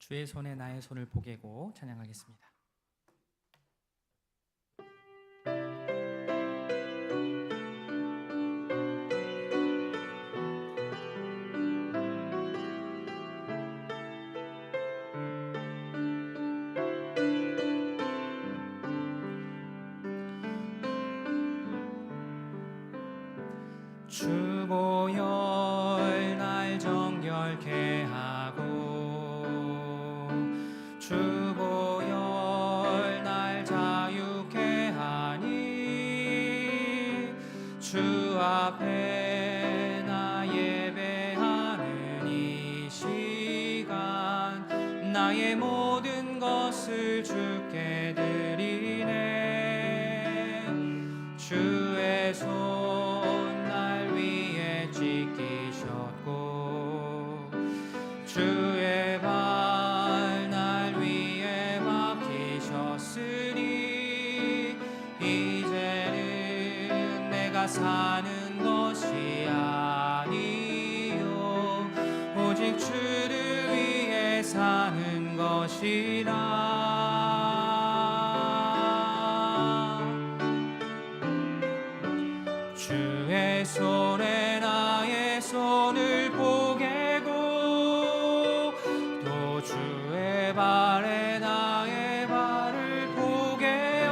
주의 손에 나의 손을 보게고 찬양하겠습니다. 주보혈 날 정결케 하고 주보혈 날 자유케 하니 주 앞에 나 예배하는 이 시간 나의 모든 것을 주께 드리네. 주의 손 주의 발 날 위에 박히셨으니 이제는 내가 사는 것이 아니요 오직 주를 위해 사는 것이라. 주의 손에 나의 손을 보게고 주의 발에 나의 발을 보게요.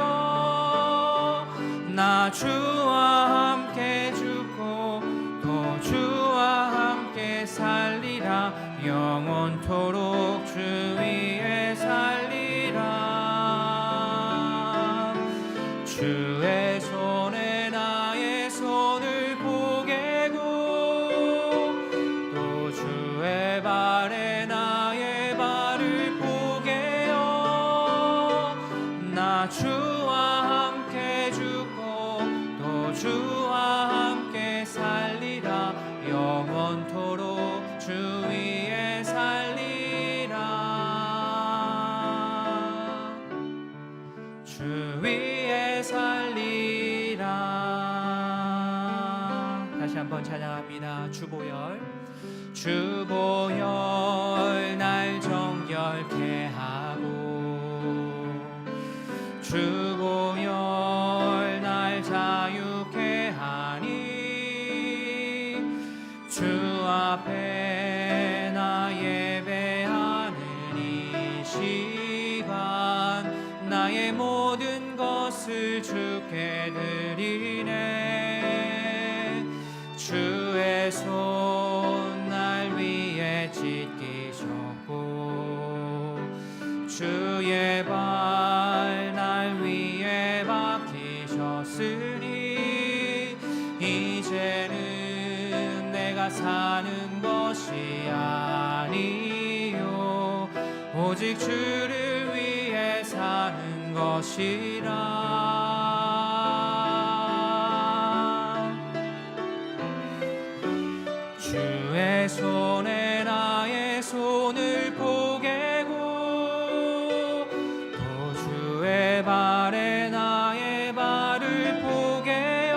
나 주와 함께 죽고 또 주와 함께 살리라. 영원토록 주 위에 살리라. 주의 손에 나의 손을 보게고 또 주의 발에 나의 발을 보게요. 나 주와 함께 죽고 또 주와 함께 살리라. 영원토록 주 위에 살리라. 주 위에 살리라. 다시 한번 찬양합니다. 주보혈 주보혈 날 정결케 하고 주보혈 날 자유케 하니 주 앞에 나 예배하는 이 시간 나의 모든 것을 주께 드리네. 주의 손 날 위에 찢기셨고 주의 발 날 위에 박히셨으니 이제는 내가 사는 것이 아니요 오직 주를 위해 사는 것이라. 주의 손에 나의 손을 보게고 또 주의 발에 나의 발을 보게요.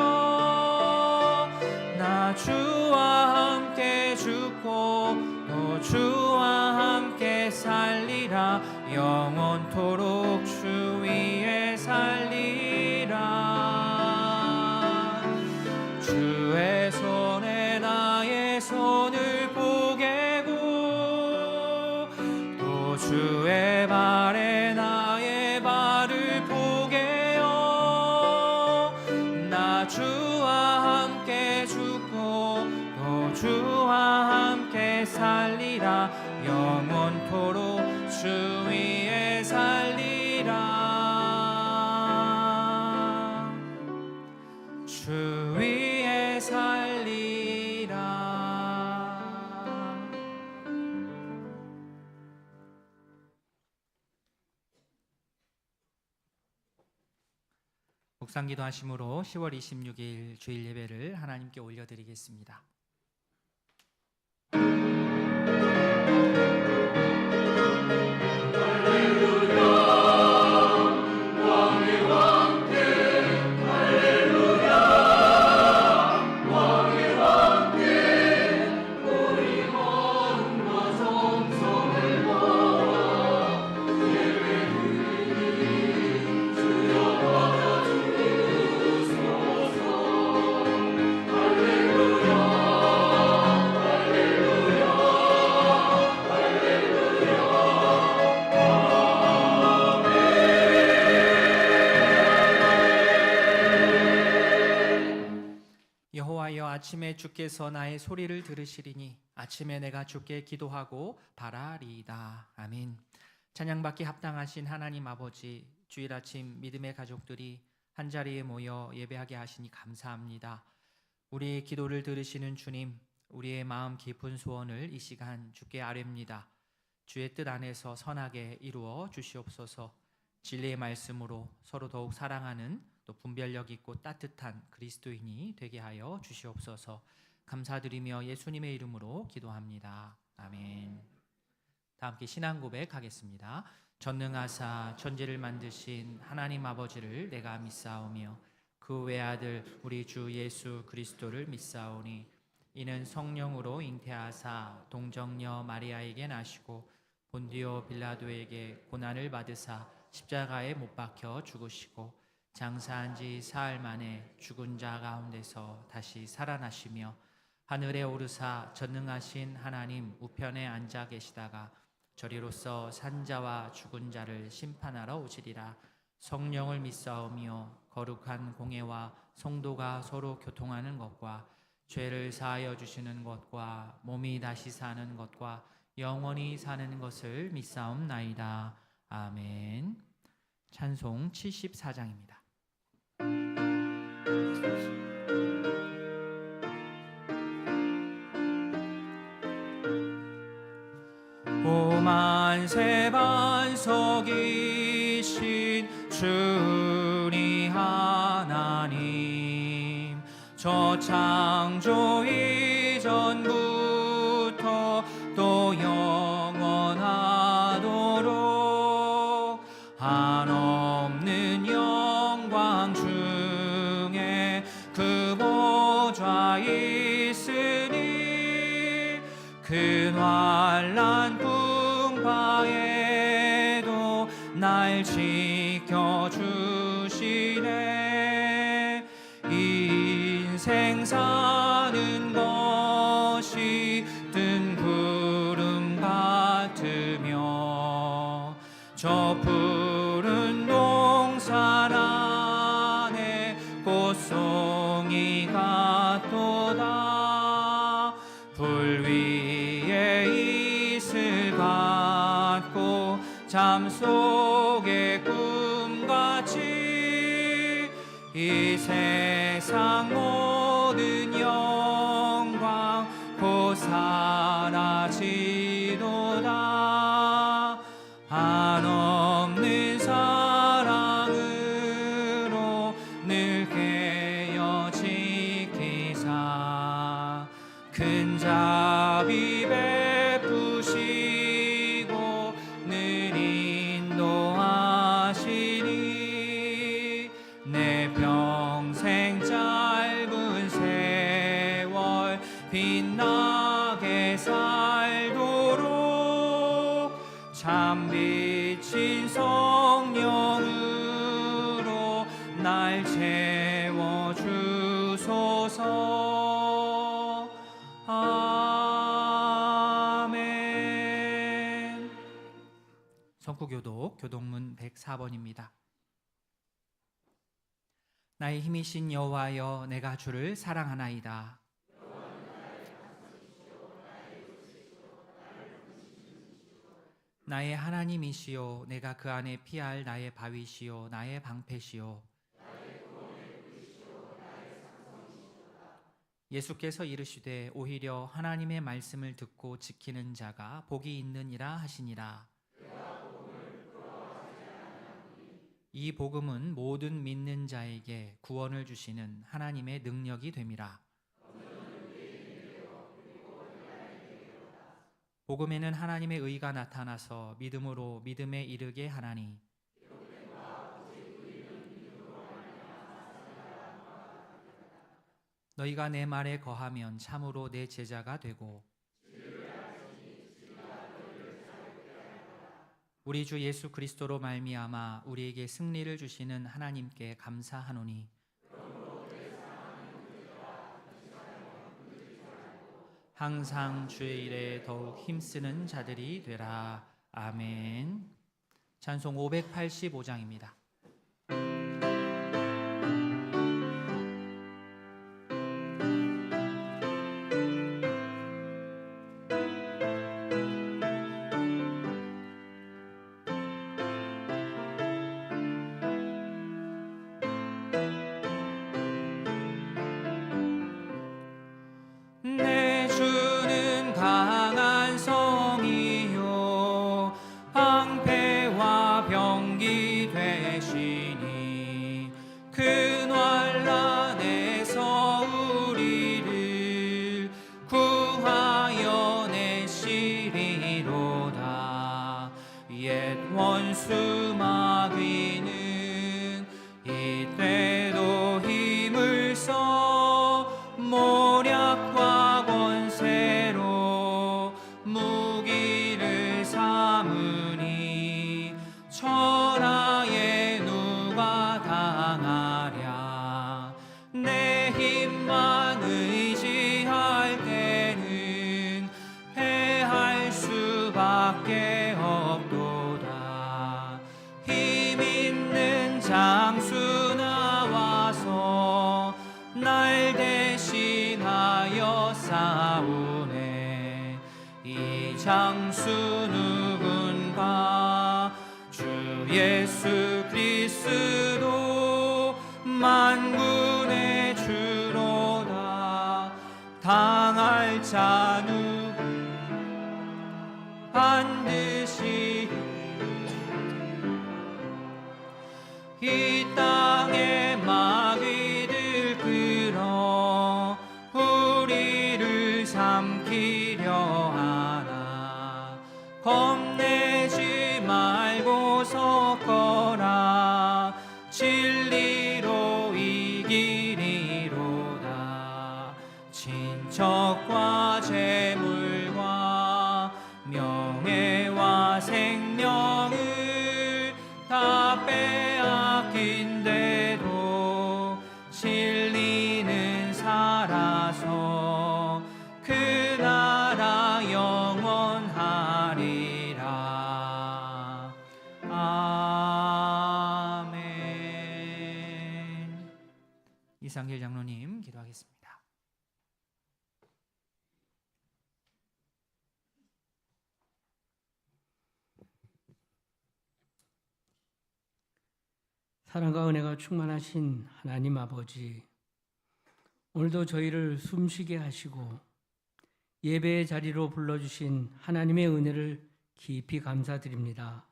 나 주와 함께 죽고 또 주와 함께 살리라. 영원토록 주 위에 살리라. 주의 손에 나의 손을 보게고 또 주의 발에 나의 발을 보게요. 나 주와 함께 죽고 또 주와 함께 살리라. 영원토록 주 위에 살리라. 주 위에 살리라. 묵상기도 하심으로 10월 26일 주일 예배를 하나님께 올려드리겠습니다. 우리 모든 것 성성을 보아 아침에 주께서 나의 소리를 들으시리니 아침에 내가 주께 기도하고 바라리이다. 아멘. 찬양받기 합당하신 하나님 아버지, 주일 아침 믿음의 가족들이 한자리에 모여 예배하게 하시니 감사합니다. 우리의 기도를 들으시는 주님, 우리의 마음 깊은 소원을 이 시간 주께 아뢰옵니다. 주의 뜻 안에서 선하게 이루어 주시옵소서. 진리의 말씀으로 서로 더욱 사랑하는 또 분별력 있고 따뜻한 그리스도인이 되게 하여 주시옵소서. 감사드리며 예수님의 이름으로 기도합니다. 아멘. 다 함께 신앙 고백하겠습니다. 전능하사 천지를 만드신 하나님 아버지를 내가 믿사오며 그 외아들 우리 주 예수 그리스도를 믿사오니 이는 성령으로 잉태하사 동정녀 마리아에게 나시고 본디오 빌라도에게 고난을 받으사 십자가에 못 박혀 죽으시고 장사한 지 사흘 만에 죽은 자 가운데서 다시 살아나시며 하늘에 오르사 전능하신 하나님 우편에 앉아 계시다가 저리로서 산자와 죽은 자를 심판하러 오시리라. 성령을 믿사오며 거룩한 공예와 성도가 서로 교통하는 것과 죄를 사하여 주시는 것과 몸이 다시 사는 것과 영원히 사는 것을 믿사옵나이다. 아멘. 찬송 74장입니다. 오만세 반석이신 주니 하나님, 저 창조 이전부터 또 영원하도록 한없는 영광 중에 그 보좌 있으니 그 환난 풍파에도 날 지켜주시네. 인생 사는 것이 뜬 구름 같으며 저 푸른 동산 안에 꽃송이 같도다. 불 위에 이슬 같고 잠 속의 꿈같이 이 세상 모든 영광 곧 사라지도다. 한없는 사랑으로 늘 깨어 지키사 큰 자비 베푸시고 늘 인도하시니 내 평생 짧은 세월 빛나게 살도록 참 비친 성령으로 날 채워주소서. 아멘. 성구교독 교독문 104번입니다. 나의 힘이신 여호와여, 내가 주를 사랑하나이다. 나의 하나님이시요, 내가 그 안에 피할 나의 바위시요 나의 방패시요 예수께서 이르시되 오히려 하나님의 말씀을 듣고 지키는 자가 복이 있느니라 하시니라. 이 복음은 모든 믿는 자에게 구원을 주시는 하나님의 능력이 됨이라. 복음에는 하나님의 의가 나타나서 믿음으로 믿음에 이르게 하나니 너희가 내 말에 거하면 참으로 내 제자가 되고 우리 주 예수 그리스도로 말미암아 우리에게 승리를 주시는 하나님께 감사하노니 항상 주의 일에 더욱 힘쓰는 자들이 되라. 아멘. 찬송 585장입니다. 장수 누군가 주 예수 그리스도 만군의 주로다. 당할 자 누구 반드시 이 땅에 마귀들 끌어 우리를 삼키려 하나 겁내지 말고 섰거라. 진리로 이기리로다. 친척과 재물과 명예와 생명을 다 빼앗긴데도 진리는 살아서 그 나라 영원하리라. 아멘. 이상길 장로님 기도하겠습니다. 사랑과 은혜가 충만하신 하나님 아버지, 오늘도 저희를 숨쉬게 하시고 예배의 자리로 불러주신 하나님의 은혜를 깊이 감사드립니다.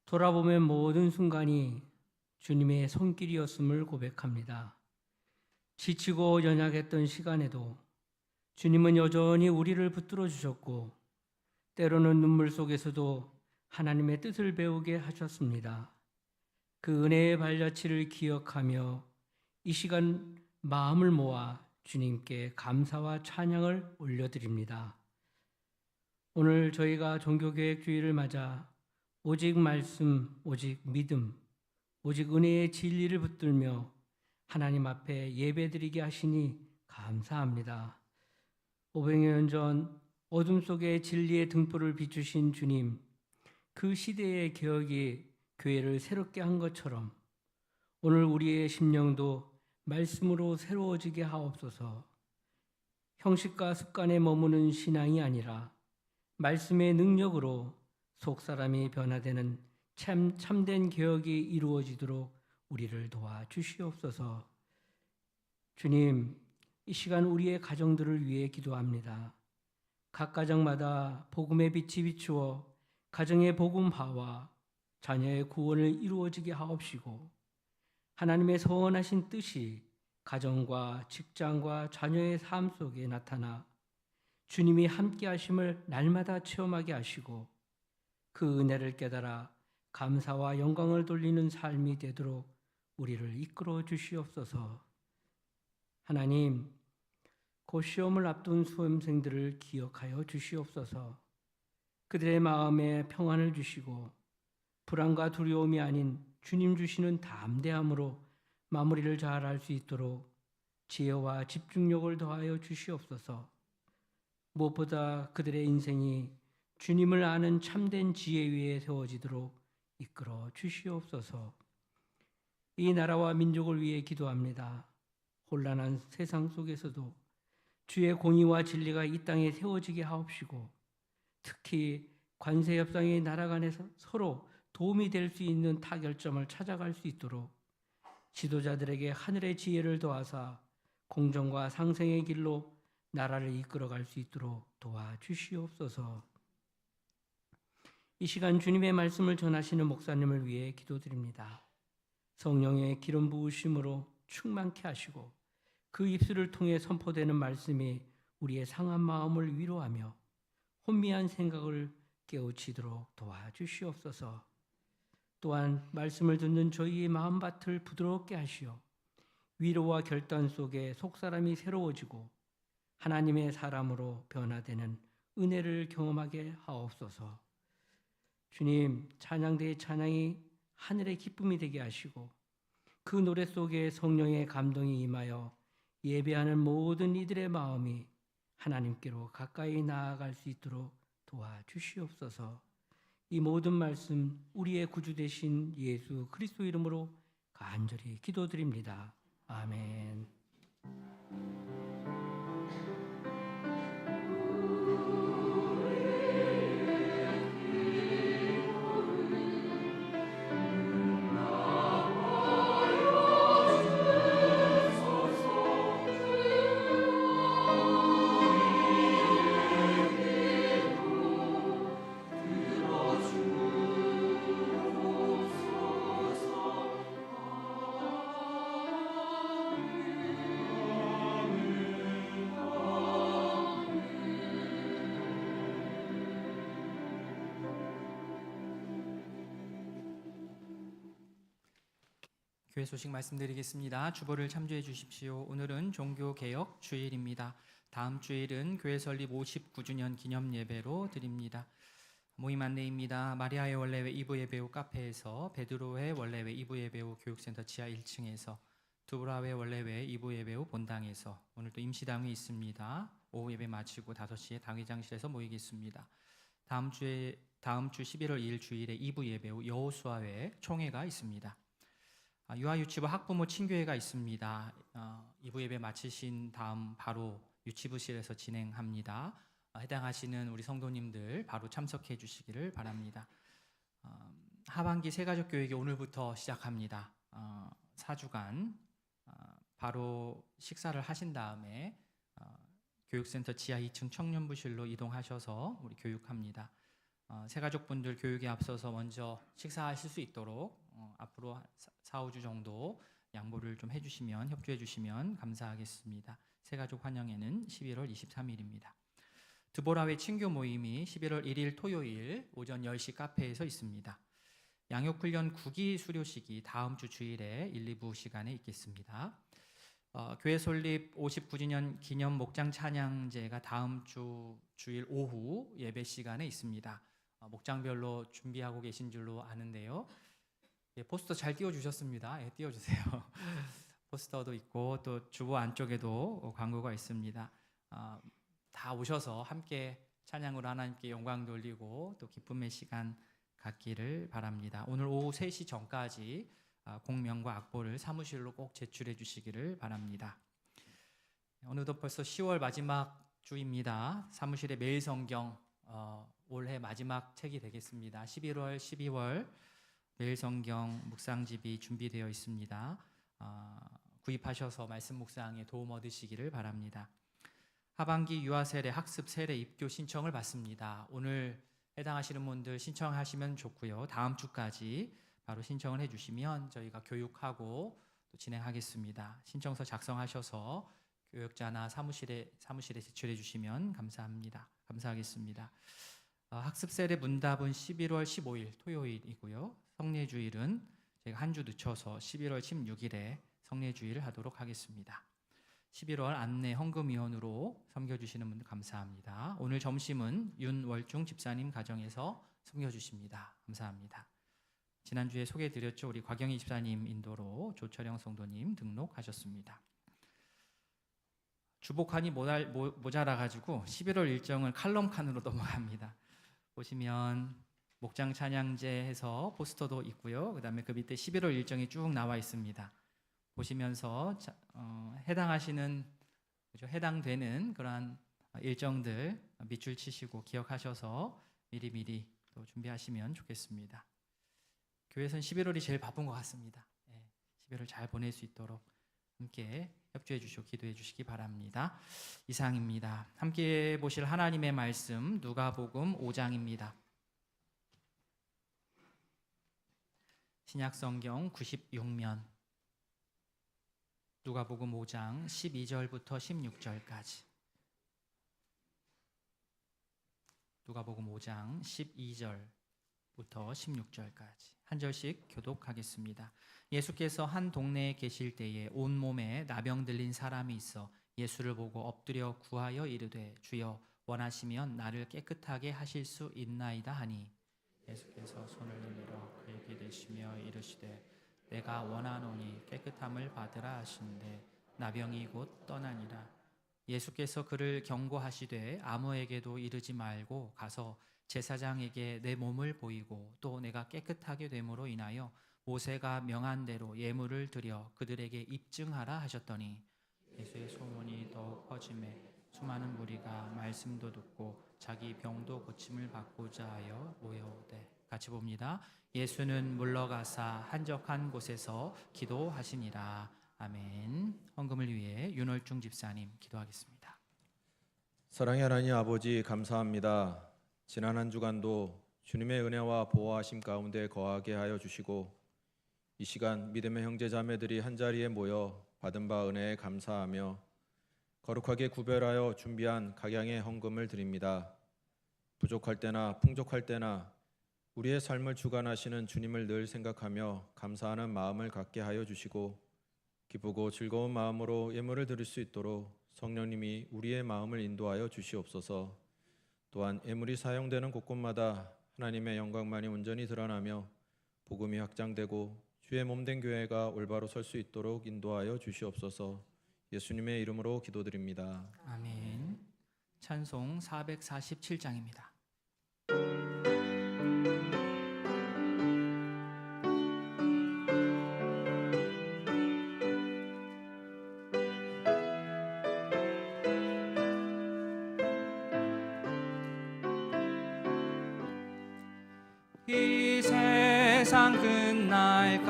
돌아보면 모든 순간이 주님의 손길이었음을 고백합니다. 지치고 연약했던 시간에도 주님은 여전히 우리를 붙들어 주셨고 때로는 눈물 속에서도 하나님의 뜻을 배우게 하셨습니다. 그 은혜의 발자취를 기억하며 이 시간 마음을 모아 주님께 감사와 찬양을 올려드립니다. 오늘 저희가 종교개혁 주일을 맞아 오직 말씀, 오직 믿음, 오직 은혜의 진리를 붙들며 하나님 앞에 예배드리게 하시니 감사합니다. 500여 년 전 어둠 속에 진리의 등불을 비추신 주님, 그 시대의 개혁이 교회를 새롭게 한 것처럼 오늘 우리의 심령도 말씀으로 새로워지게 하옵소서. 형식과 습관에 머무는 신앙이 아니라 말씀의 능력으로 속사람이 변화되는 참된 개혁이 이루어지도록 우리를 도와주시옵소서. 주님, 이 시간 우리의 가정들을 위해 기도합니다. 각 가정마다 복음의 빛이 비추어 가정의 복음화와 자녀의 구원을 이루어지게 하옵시고 하나님의 선하신 뜻이 가정과 직장과 자녀의 삶 속에 나타나 주님이 함께 하심을 날마다 체험하게 하시고 그 은혜를 깨달아 감사와 영광을 돌리는 삶이 되도록 우리를 이끌어 주시옵소서. 하나님, 곧 시험을 앞둔 수험생들을 기억하여 주시옵소서. 그들의 마음에 평안을 주시고 불안과 두려움이 아닌 주님 주시는 담대함으로 마무리를 잘할 수 있도록 지혜와 집중력을 더하여 주시옵소서. 무엇보다 그들의 인생이 주님을 아는 참된 지혜 위에 세워지도록 이끌어 주시옵소서. 이 나라와 민족을 위해 기도합니다. 혼란한 세상 속에서도 주의 공의와 진리가 이 땅에 세워지게 하옵시고 특히 관세 협상의 나라 간에서 서로 도움이 될 수 있는 타결점을 찾아갈 수 있도록 지도자들에게 하늘의 지혜를 도와사 공정과 상생의 길로 나라를 이끌어갈 수 있도록 도와주시옵소서. 이 시간 주님의 말씀을 전하시는 목사님을 위해 기도드립니다. 성령의 기름 부으심으로 충만케 하시고 그 입술을 통해 선포되는 말씀이 우리의 상한 마음을 위로하며 혼미한 생각을 깨우치도록 도와주시옵소서. 또한 말씀을 듣는 저희의 마음밭을 부드럽게 하시어 위로와 결단 속에 속사람이 새로워지고 하나님의 사람으로 변화되는 은혜를 경험하게 하옵소서. 주님, 찬양대의 찬양이 하늘의 기쁨이 되게 하시고 그 노래 속에 성령의 감동이 임하여 예배하는 모든 이들의 마음이 하나님께로 가까이 나아갈 수 있도록 도와주시옵소서. 이 모든 말씀 우리의 구주 되신 예수 그리스도 이름으로 간절히 기도드립니다. 아멘. 교회 소식 말씀드리겠습니다. 주보를 참조해 주십시오. 오늘은 종교개혁 주일입니다. 다음 주일은 교회 설립 59주년 기념 예배로 드립니다. 모임 안내입니다. 마리아의 원래회 2부 예배 후 카페에서, 베드로의 원래회 2부 예배 후 교육센터 지하 1층에서, 두브라의 원래회 2부 예배 후 본당에서, 오늘 또 임시당이 있습니다. 오후 예배 마치고 5시에 당회장실에서 모이겠습니다. 다음 주 11월 2일 주일에 2부 예배 후 여호수아회 총회가 있습니다. 유아유치부 학부모 친교회가 있습니다. 2부 예배 마치신 다음 바로 유치부실에서 진행합니다. 해당하시는 우리 성도님들 바로 참석해 주시기를 바랍니다. 하반기 새가족 교육이 오늘부터 시작합니다. 4주간 바로 식사를 하신 다음에 교육센터 지하 2층 청년부실로 이동하셔서 우리 교육합니다. 새가족분들 교육에 앞서서 먼저 식사하실 수 있도록 앞으로 4-5주 정도 양보를 좀 해주시면, 협조해 주시면 감사하겠습니다. 새가족 환영회는 11월 23일입니다. 드보라회 친교 모임이 11월 1일 토요일 오전 10시 카페에서 있습니다. 양육훈련 9기 수료식이 다음 주 주일에 1, 2부 시간에 있겠습니다. 교회 설립 59주년 기념 목장 찬양제가 다음 주 주일 오후 예배 시간에 있습니다. 목장별로 준비하고 계신 줄로 아는데요. 포스터 잘 띄워주셨습니다. 띄워주세요. 포스터도 있고 또 주보 안쪽에도 광고가 있습니다. 다 오셔서 함께 찬양으로 하나님께 영광 돌리고 또 기쁨의 시간 갖기를 바랍니다. 오늘 오후 3시 전까지 공명과 악보를 사무실로 꼭 제출해 주시기를 바랍니다. 어느덧 벌써 10월 마지막 주입니다. 사무실에 매일 성경 올해 마지막 책이 되겠습니다. 11월, 12월 매일 성경 묵상집이 준비되어 있습니다. 구입하셔서 말씀 묵상에 도움 얻으시기를 바랍니다. 하반기 유아세례 학습 세례 입교 신청을 받습니다. 오늘 해당하시는 분들 신청하시면 좋고요. 다음 주까지 바로 신청을 해주시면 저희가 교육하고 또 진행하겠습니다. 신청서 작성하셔서 교역자나 사무실에 제출해 주시면 감사하겠습니다. 학습 세례 문답은 11월 15일 토요일이고요. 성례주일은 제가 한 주 늦춰서 11월 16일에 성례주일을 하도록 하겠습니다. 11월 안내 헌금위원으로 섬겨주시는 분들 감사합니다. 오늘 점심은 윤월중 집사님 가정에서 섬겨주십니다. 감사합니다. 지난주에 소개해드렸죠. 우리 곽영희 집사님 인도로 조철영 성도님 등록하셨습니다. 주복칸이 모자라가지고 11월 일정을 칼럼칸으로 넘어갑니다. 보시면 목장 찬양제 해서 포스터도 있고요. 그 다음에 그 밑에 11월 일정이 쭉 나와 있습니다. 보시면서 해당하시는, 해당되는 그러한 일정들 밑줄 치시고 기억하셔서 미리미리 또 준비하시면 좋겠습니다. 교회에서는 11월이 제일 바쁜 것 같습니다. 11월 잘 보낼 수 있도록 함께 협조해 주시고 기도해 주시기 바랍니다. 이상입니다. 함께 보실 하나님의 말씀 누가복음 5장입니다. 신약성경 96면 누가복음 5장 12절부터 16절까지. 누가복음 5장 12절부터 16절까지 한 절씩 교독하겠습니다. 예수께서 한 동네에 계실 때에 온몸에 나병 들린 사람이 있어 예수를 보고 엎드려 구하여 이르되 주여 원하시면 나를 깨끗하게 하실 수 있나이다 하니 예수께서 손을 내밀어 그에게 대시며 이르시되 내가 원하노니 깨끗함을 받으라 하시는데 나병이 곧 떠나니라. 예수께서 그를 경고하시되 아무에게도 이르지 말고 가서 제사장에게 내 몸을 보이고 또 내가 깨끗하게 됨으로 인하여 모세가 명한 대로 예물을 드려 그들에게 입증하라 하셨더니 예수의 소문이 더욱 퍼짐에 수많은 무리가 말씀도 듣고 자기 병도 고침을 받고자 하여 모여오되. 같이 봅니다. 예수는 물러가사 한적한 곳에서 기도하시니라. 아멘. 헌금을 위해 윤월중 집사님 기도하겠습니다. 사랑의 하나님 아버지 감사합니다. 지난 한 주간도 주님의 은혜와 보호하심 가운데 거하게 하여 주시고 이 시간 믿음의 형제 자매들이 한자리에 모여 받은 바 은혜에 감사하며 거룩하게 구별하여 준비한 각양의 헌금을 드립니다. 부족할 때나 풍족할 때나 우리의 삶을 주관하시는 주님을 늘 생각하며 감사하는 마음을 갖게 하여 주시고 기쁘고 즐거운 마음으로 예물을 드릴 수 있도록 성령님이 우리의 마음을 인도하여 주시옵소서. 또한 예물이 사용되는 곳곳마다 하나님의 영광만이 온전히 드러나며 복음이 확장되고 주의 몸된 교회가 올바로 설 수 있도록 인도하여 주시옵소서. 예수님의 이름으로 기도드립니다. 아멘. 찬송 447장입니다. 이 세상 끝날까지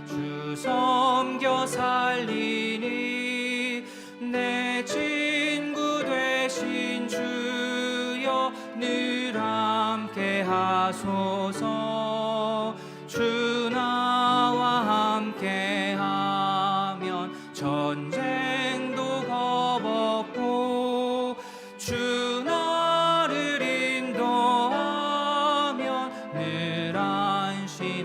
주 섬겨 살리니 내 친구 되신 주여 늘 함께 하소서. 주 나와 함께 하면 전쟁도 겁없고 주 나를 인도하면 늘 안심하리라.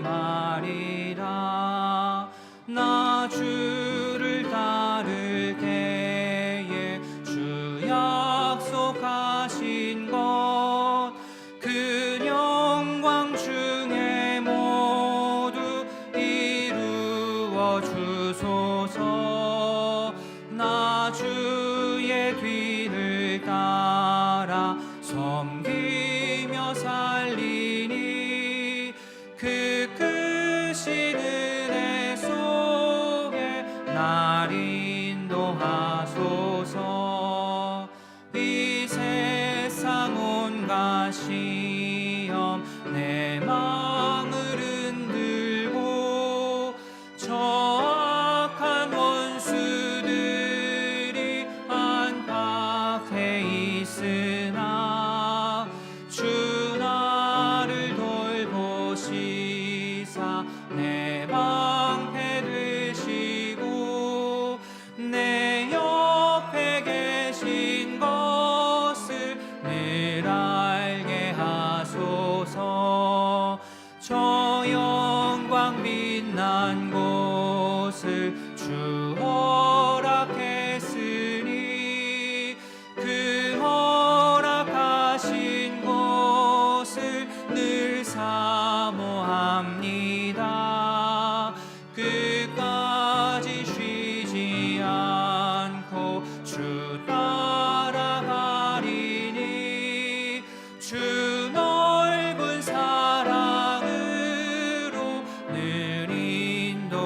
나 주를 따를 때에 주 약속하신 것 그 영광 중에 모두 이루어 주소서. 나 주의 뒤를 따라 섬기며 살리니 그 크신 은혜 속에 날 인도하소서. 이 세상 온갖 시험 내 마음을 흔들고 저 악한 원수들이 안팎에 있으나 주 나를 돌보시사 내 방패 되시고 내 옆에 계신 것을 늘 알게 하소서. 저 영광 빛난 곳을 주 허락했으니 그 허락하신 곳을 늘 사모합니다. 끝까지 쉬지 않고 주 따라가리니 주 넓은 사랑으로 늘 인도하소서.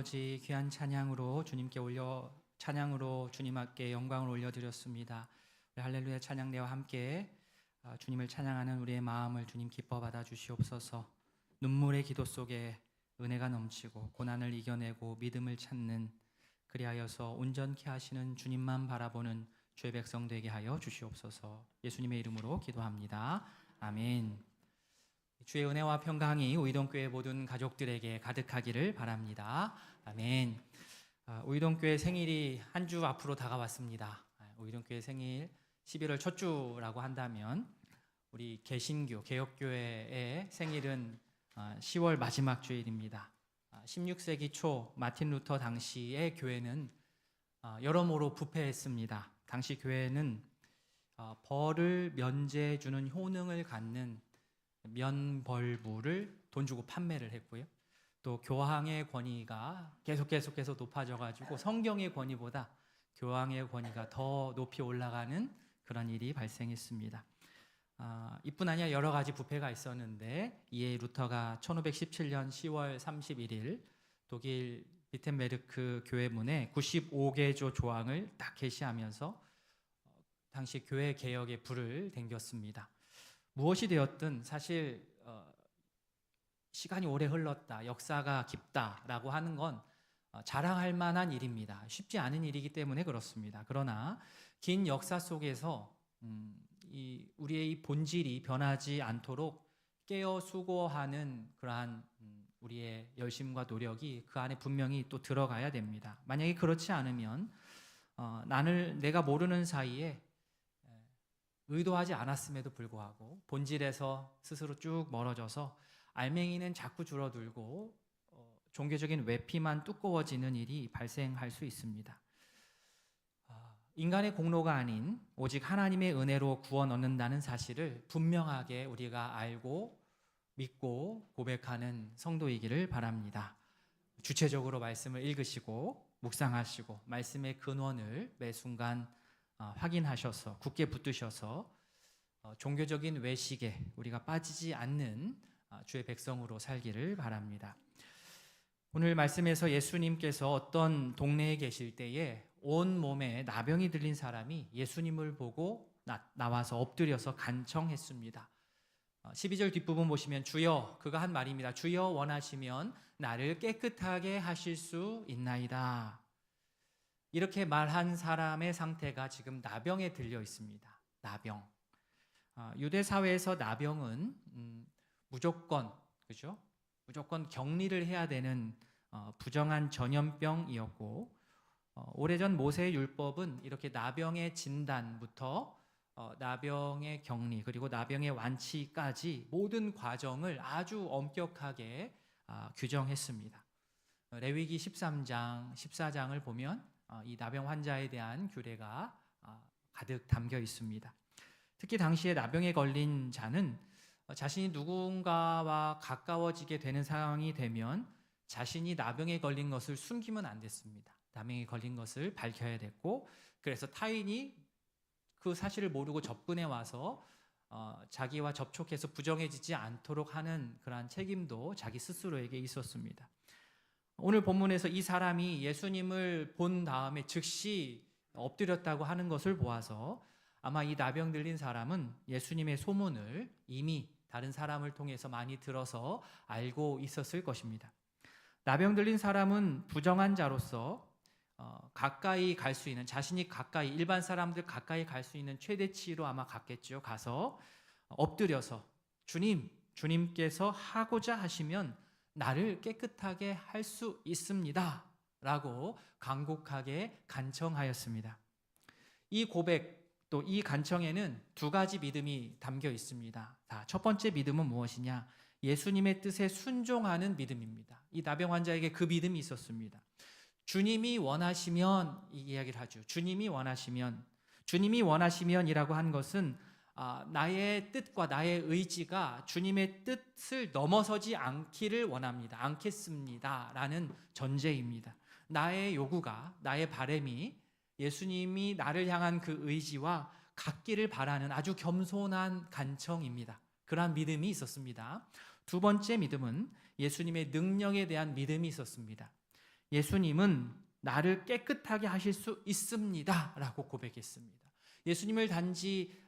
아버지 귀한 찬양으로 주님 앞에 영광을 올려드렸습니다. 우리 할렐루야 찬양대와 함께 주님을 찬양하는 우리의 마음을 주님 기뻐 받아 주시옵소서. 눈물의 기도 속에 은혜가 넘치고 고난을 이겨내고 믿음을 찾는, 그리하여서 온전케 하시는 주님만 바라보는 주의 백성 되게 하여 주시옵소서. 예수님의 이름으로 기도합니다. 아멘. 주의 은혜와 평강이 우이동교회 모든 가족들에게 가득하기를 바랍니다. 아멘. 우이동교회 생일이 한 주 앞으로 다가왔습니다. 우이동교회 생일 11월 첫 주라고 한다면 우리 개신교, 개혁교회의 생일은 10월 마지막 주일입니다. 16세기 초 마틴 루터 당시의 교회는 여러모로 부패했습니다. 당시 교회는 벌을 면제해 주는 효능을 갖는 면벌부를 돈 주고 판매를 했고요. 또 교황의 권위가 계속해서 높아져가지고 성경의 권위보다 교황의 권위가 더 높이 올라가는 그런 일이 발생했습니다. 이뿐 아니라 여러 가지 부패가 있었는데, 이에 루터가 1517년 10월 31일 독일 비텐베르크 교회 문에 95개조 조항을 딱 게시하면서 당시 교회 개혁의 불을 댕겼습니다. 무엇이 되었든 사실 시간이 오래 흘렀다, 역사가 깊다라고 하는 건 자랑할 만한 일입니다. 쉽지 않은 일이기 때문에 그렇습니다. 그러나 긴 역사 속에서 우리의 이 본질이 변하지 않도록 깨어 수고하는 그러한 우리의 열심과 노력이 그 안에 분명히 또 들어가야 됩니다. 만약에 그렇지 않으면 내가 모르는 사이에 의도하지 않았음에도 불구하고 본질에서 스스로 쭉 멀어져서 알맹이는 자꾸 줄어들고 종교적인 외피만 두꺼워지는 일이 발생할 수 있습니다. 인간의 공로가 아닌 오직 하나님의 은혜로 구원 얻는다는 사실을 분명하게 우리가 알고 믿고 고백하는 성도이기를 바랍니다. 주체적으로 말씀을 읽으시고 묵상하시고 말씀의 근원을 매 순간 확인하셔서 굳게 붙드셔서 종교적인 외식에 우리가 빠지지 않는 주의 백성으로 살기를 바랍니다. 오늘 말씀에서 예수님께서 어떤 동네에 계실 때에 온 몸에 나병이 들린 사람이 예수님을 보고 나와서 엎드려서 간청했습니다. 12절 뒷부분 보시면 주여, 그가 한 말입니다. 주여 원하시면 나를 깨끗하게 하실 수 있나이다. 이렇게 말한 사람의 상태가 지금 나병에 들려 있습니다. 나병. 유대 사회에서 나병은 무조건 격리를 해야 되는 부정한 전염병이었고, 오래전 모세의 율법은 이렇게 나병의 진단부터 나병의 격리 그리고 나병의 완치까지 모든 과정을 아주 엄격하게 규정했습니다. 레위기 13장, 14장을 보면 이 나병 환자에 대한 규례가 가득 담겨 있습니다. 특히 당시에 나병에 걸린 자는 자신이 누군가와 가까워지게 되는 상황이 되면 자신이 나병에 걸린 것을 숨기면 안 됐습니다. 나병에 걸린 것을 밝혀야 됐고, 그래서 타인이 그 사실을 모르고 접근해 와서 자기와 접촉해서 부정해지지 않도록 하는 그러한 책임도 자기 스스로에게 있었습니다. 오늘 본문에서 이 사람이 예수님을 본 다음에 즉시 엎드렸다고 하는 것을 보아서 아마 이 나병 들린 사람은 예수님의 소문을 이미 다른 사람을 통해서 많이 들어서 알고 있었을 것입니다. 나병 들린 사람은 부정한 자로서 가까이 갈 수 있는, 자신이 가까이, 일반 사람들 가까이 갈 수 있는 최대치로 아마 갔겠죠. 가서 엎드려서 주님께서 하고자 하시면 나를 깨끗하게 할 수 있습니다 라고 간곡하게 간청하였습니다. 이 고백, 또 이 간청에는 두 가지 믿음이 담겨 있습니다. 첫 번째 믿음은 무엇이냐? 예수님의 뜻에 순종하는 믿음입니다. 이 나병 환자에게 그 믿음이 있었습니다. 주님이 원하시면, 이 이야기를 하죠. 주님이 원하시면이라고 한 것은 나의 뜻과 나의 의지가 주님의 뜻을 넘어서지 않기를 원합니다. 않겠습니다 라는 전제입니다. 나의 요구가, 나의 바람이 예수님이 나를 향한 그 의지와 같기를 바라는 아주 겸손한 간청입니다. 그러한 믿음이 있었습니다. 두 번째 믿음은 예수님의 능력에 대한 믿음이 있었습니다. 예수님은 나를 깨끗하게 하실 수 있습니다 라고 고백했습니다. 예수님을 단지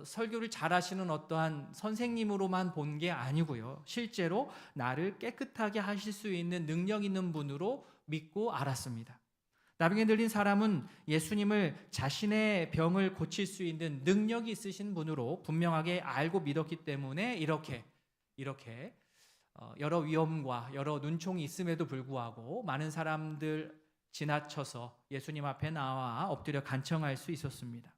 설교를 잘하시는 어떠한 선생님으로만 본 게 아니고요, 실제로 나를 깨끗하게 하실 수 있는 능력 있는 분으로 믿고 알았습니다. 나병에 들린 사람은 예수님을 자신의 병을 고칠 수 있는 능력이 있으신 분으로 분명하게 알고 믿었기 때문에 이렇게 여러 위험과 여러 눈총이 있음에도 불구하고 많은 사람들 지나쳐서 예수님 앞에 나와 엎드려 간청할 수 있었습니다.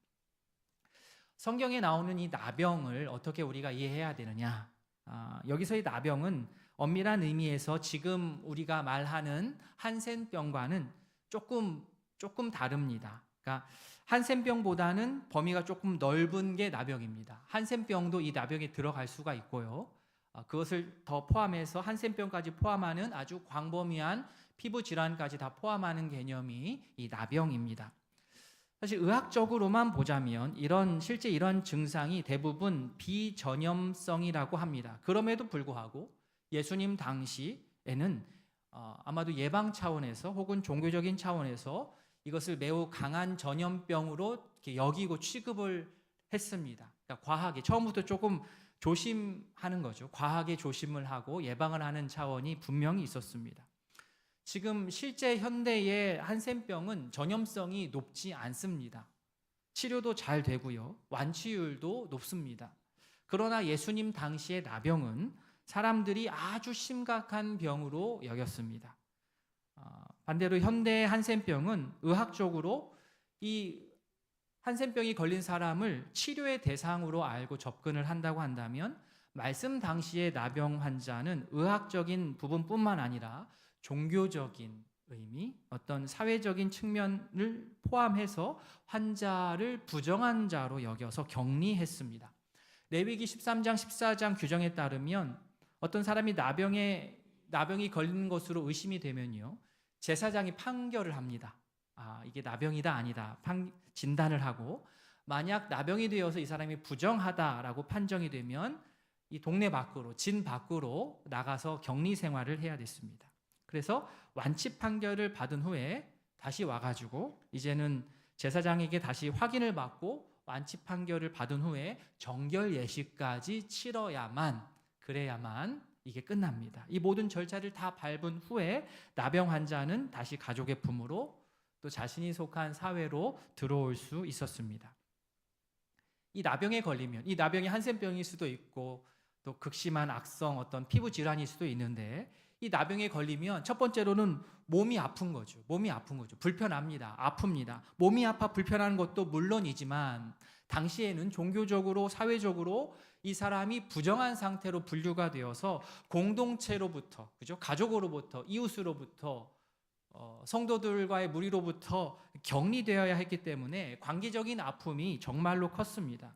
성경에 나오는 이 나병을 어떻게 우리가 이해해야 되느냐? 여기서의 나병은 엄밀한 의미에서 지금 우리가 말하는 한센병과는 조금 다릅니다. 그러니까 한센병보다는 범위가 조금 넓은 게 나병입니다. 한센병도 이 나병에 들어갈 수가 있고요, 그것을 더 포함해서 한센병까지 포함하는 아주 광범위한 피부 질환까지 다 포함하는 개념이 이 나병입니다. 사실 의학적으로만 보자면 실제 이런 증상이 대부분 비전염성이라고 합니다. 그럼에도 불구하고 예수님 당시에는 아마도 예방 차원에서 혹은 종교적인 차원에서 이것을 매우 강한 전염병으로 여기고 취급을 했습니다. 그러니까 과하게 처음부터 조금 조심하는 거죠. 과하게 조심을 하고 예방을 하는 차원이 분명히 있었습니다. 지금 실제 현대의 한센병은 전염성이 높지 않습니다. 치료도 잘 되고요, 완치율도 높습니다. 그러나 예수님 당시의 나병은 사람들이 아주 심각한 병으로 여겼습니다. 반대로 현대의 한센병은 의학적으로 이 한센병이 걸린 사람을 치료의 대상으로 알고 접근을 한다고 한다면, 말씀 당시의 나병 환자는 의학적인 부분뿐만 아니라 종교적인 의미, 어떤 사회적인 측면을 포함해서 환자를 부정한 자로 여겨서 격리했습니다. 레위기 13장 14장 규정에 따르면 어떤 사람이 나병이 걸린 것으로 의심이 되면요, 제사장이 판결을 합니다. 이게 나병이다 아니다 진단을 하고, 만약 나병이 되어서 이 사람이 부정하다라고 판정이 되면 이 동네 밖으로, 진 밖으로 나가서 격리 생활을 해야 됐습니다. 그래서 완치 판결을 받은 후에 다시 와가지고 이제는 제사장에게 다시 확인을 받고 완치 판결을 받은 후에 정결 예식까지 그래야만 이게 끝납니다. 이 모든 절차를 다 밟은 후에 나병 환자는 다시 가족의 품으로 또 자신이 속한 사회로 들어올 수 있었습니다. 이 나병에 걸리면, 이 나병이 한센병일 수도 있고 또 극심한 악성 어떤 피부 질환일 수도 있는데, 이 나병에 걸리면 첫 번째로는 몸이 아픈 거죠. 불편합니다. 아픕니다. 몸이 아파 불편한 것도 물론이지만 당시에는 종교적으로, 사회적으로 이 사람이 부정한 상태로 분류가 되어서 공동체로부터, 가족으로부터, 이웃으로부터, 성도들과의 무리로부터 격리되어야 했기 때문에 관계적인 아픔이 정말로 컸습니다.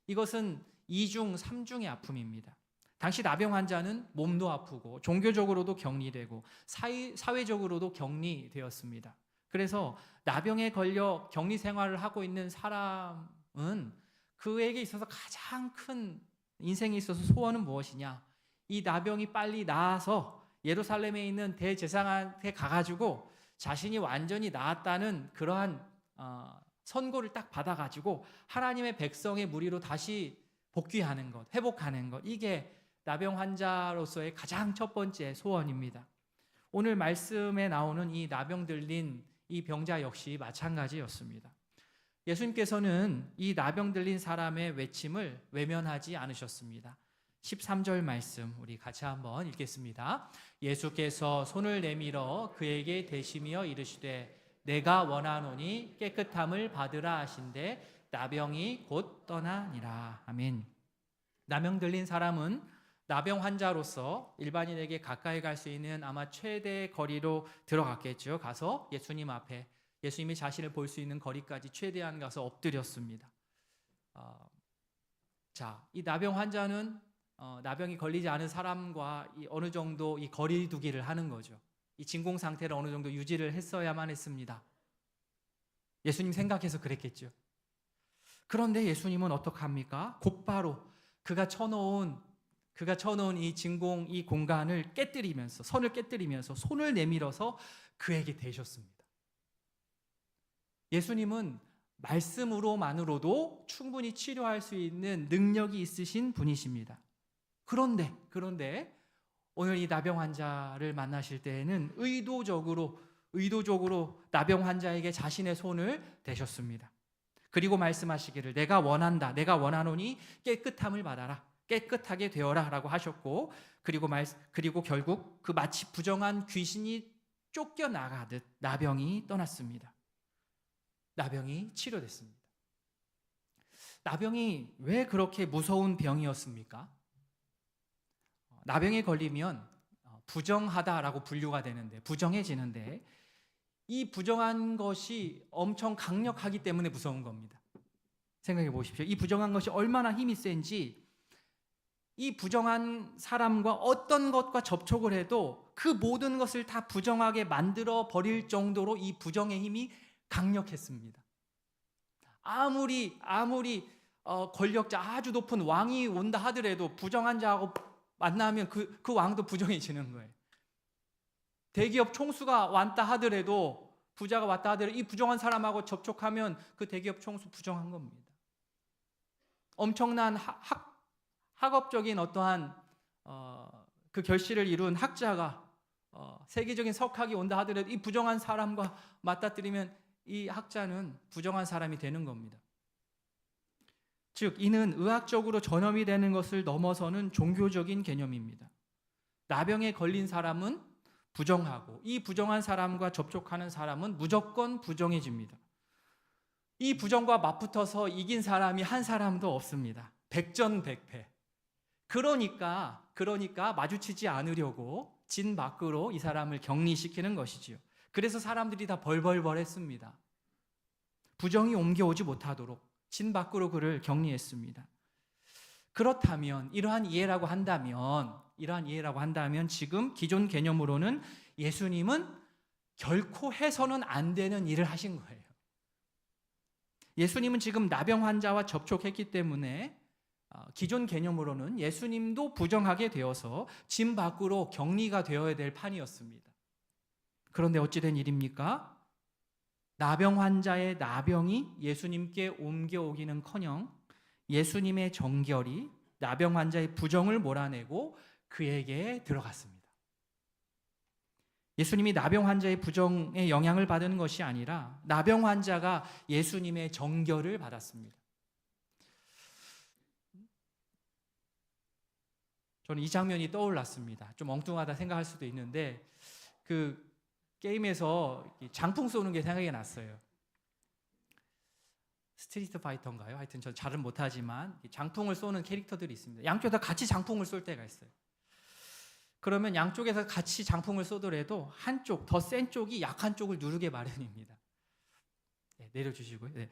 이것은 2중, 3중의 아픔입니다. 당시 나병 환자는 몸도 아프고 종교적으로도 격리되고 사회적으로도 격리되었습니다. 그래서 나병에 걸려 격리 생활을 하고 있는 사람은 그에게 있어서 가장 큰 인생에 있어서 소원은 무엇이냐? 이 나병이 빨리 나아서 예루살렘에 있는 대제사장한테 가가지고 자신이 완전히 나았다는 그러한 선고를 딱 받아가지고 하나님의 백성의 무리로 다시 복귀하는 것, 회복하는 것, 이게 나병 환자로서의 가장 첫 번째 소원입니다. 오늘 말씀에 나오는 이 나병 들린 이 병자 역시 마찬가지였습니다. 예수님께서는 이 나병 들린 사람의 외침을 외면하지 않으셨습니다. 13절 말씀 우리 같이 한번 읽겠습니다. 예수께서 손을 내밀어 그에게 대시며 이르시되 내가 원하노니 깨끗함을 받으라 하신대 나병이 곧 떠나니라. 아멘. 나병 들린 사람은 나병 환자로서 일반인에게 가까이 갈 수 있는 아마 최대 거리로 들어갔겠죠. 가서 예수님 앞에, 예수님이 자신을 볼 수 있는 거리까지 최대한 가서 엎드렸습니다. 이 나병 환자는 나병이 걸리지 않은 사람과 어느 정도 이 거리두기를 하는 거죠. 이 진공 상태를 어느 정도 유지를 했어야만 했습니다. 예수님 생각해서 그랬겠죠. 그런데 예수님은 어떡합니까? 곧바로 그가 쳐놓은 이 진공, 이 공간을 깨뜨리면서, 선을 깨뜨리면서 손을 내밀어서 그에게 되셨습니다. 예수님은 말씀으로만으로도 충분히 치료할 수 있는 능력이 있으신 분이십니다. 그런데 오늘 이 나병 환자를 만나실 때에는 의도적으로 나병 환자에게 자신의 손을 대셨습니다. 그리고 말씀하시기를 내가 원한다. 내가 원하노니 깨끗함을 받아라. 깨끗하게 되어라 라고 하셨고 그리고 결국 그 마치 부정한 귀신이 쫓겨나가듯 나병이 떠났습니다. 나병이 치료됐습니다. 나병이 왜 그렇게 무서운 병이었습니까? 나병에 걸리면 부정하다라고 분류가 되는데 부정해지는데 이 부정한 것이 엄청 강력하기 때문에 무서운 겁니다. 생각해 보십시오. 이 부정한 것이 얼마나 힘이 센지 이 부정한 사람과 어떤 것과 접촉을 해도 그 모든 것을 다 부정하게 만들어 버릴 정도로 이 부정의 힘이 강력했습니다. 아무리 권력자 아주 높은 왕이 온다 하더라도 부정한 자하고 만나면 그 왕도 부정해지는 거예요. 대기업 총수가 왔다 하더라도 부자가 왔다 하더라도 이 부정한 사람하고 접촉하면 그 대기업 총수 부정한 겁니다. 엄청난 학업적인 어떠한 그 결실을 이룬 학자가 세계적인 석학이 온다 하더라도 이 부정한 사람과 맞닥뜨리면 이 학자는 부정한 사람이 되는 겁니다. 즉 이는 의학적으로 전염이 되는 것을 넘어서는 종교적인 개념입니다. 나병에 걸린 사람은 부정하고 이 부정한 사람과 접촉하는 사람은 무조건 부정해집니다. 이 부정과 맞붙어서 이긴 사람이 한 사람도 없습니다. 백전백패. 그러니까 마주치지 않으려고 진 밖으로 이 사람을 격리시키는 것이지요. 그래서 사람들이 다 벌벌벌했습니다. 부정이 옮겨오지 못하도록 진 밖으로 그를 격리했습니다. 그렇다면 이러한 이해라고 한다면 지금 기존 개념으로는 예수님은 결코 해서는 안 되는 일을 하신 거예요. 예수님은 지금 나병 환자와 접촉했기 때문에 기존 개념으로는 예수님도 부정하게 되어서 진 밖으로 격리가 되어야 될 판이었습니다. 그런데 어찌된 일입니까? 나병 환자의 나병이 예수님께 옮겨오기는커녕 예수님의 정결이 나병 환자의 부정을 몰아내고 그에게 들어갔습니다. 예수님이 나병 환자의 부정에 영향을 받은 것이 아니라 나병 환자가 예수님의 정결을 받았습니다. 저는 이 장면이 떠올랐습니다. 좀 엉뚱하다 생각할 수도 있는데 그 게임에서 장풍 쏘는 게 생각이 났어요. 스트리트 파이터인가요? 하여튼 전 잘은 못하지만 장풍을 쏘는 캐릭터들이 있습니다. 양쪽 다 같이 장풍을 쏠 때가 있어요. 그러면 양쪽에서 같이 장풍을 쏘더라도 한쪽, 더 센 쪽이 약한 쪽을 누르게 마련입니다. 네, 내려주시고요. 네.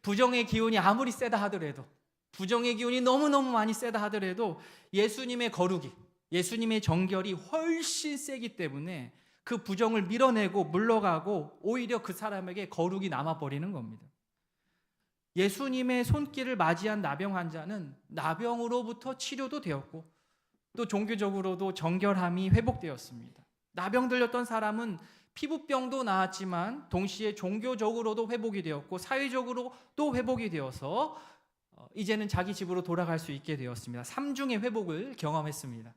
부정의 기운이 아무리 세다 하더라도 부정의 기운이 너무너무 많이 세다 하더라도 예수님의 거룩이, 예수님의 정결이 훨씬 세기 때문에 그 부정을 밀어내고 물러가고 오히려 그 사람에게 거룩이 남아버리는 겁니다. 예수님의 손길을 맞이한 나병 환자는 나병으로부터 치료도 되었고 또 종교적으로도 정결함이 회복되었습니다. 나병 들렸던 사람은 피부병도 나았지만 동시에 종교적으로도 회복이 되었고 사회적으로도 회복이 되어서 이제는 자기 집으로 돌아갈 수 있게 되었습니다. 3중의 회복을 경험했습니다.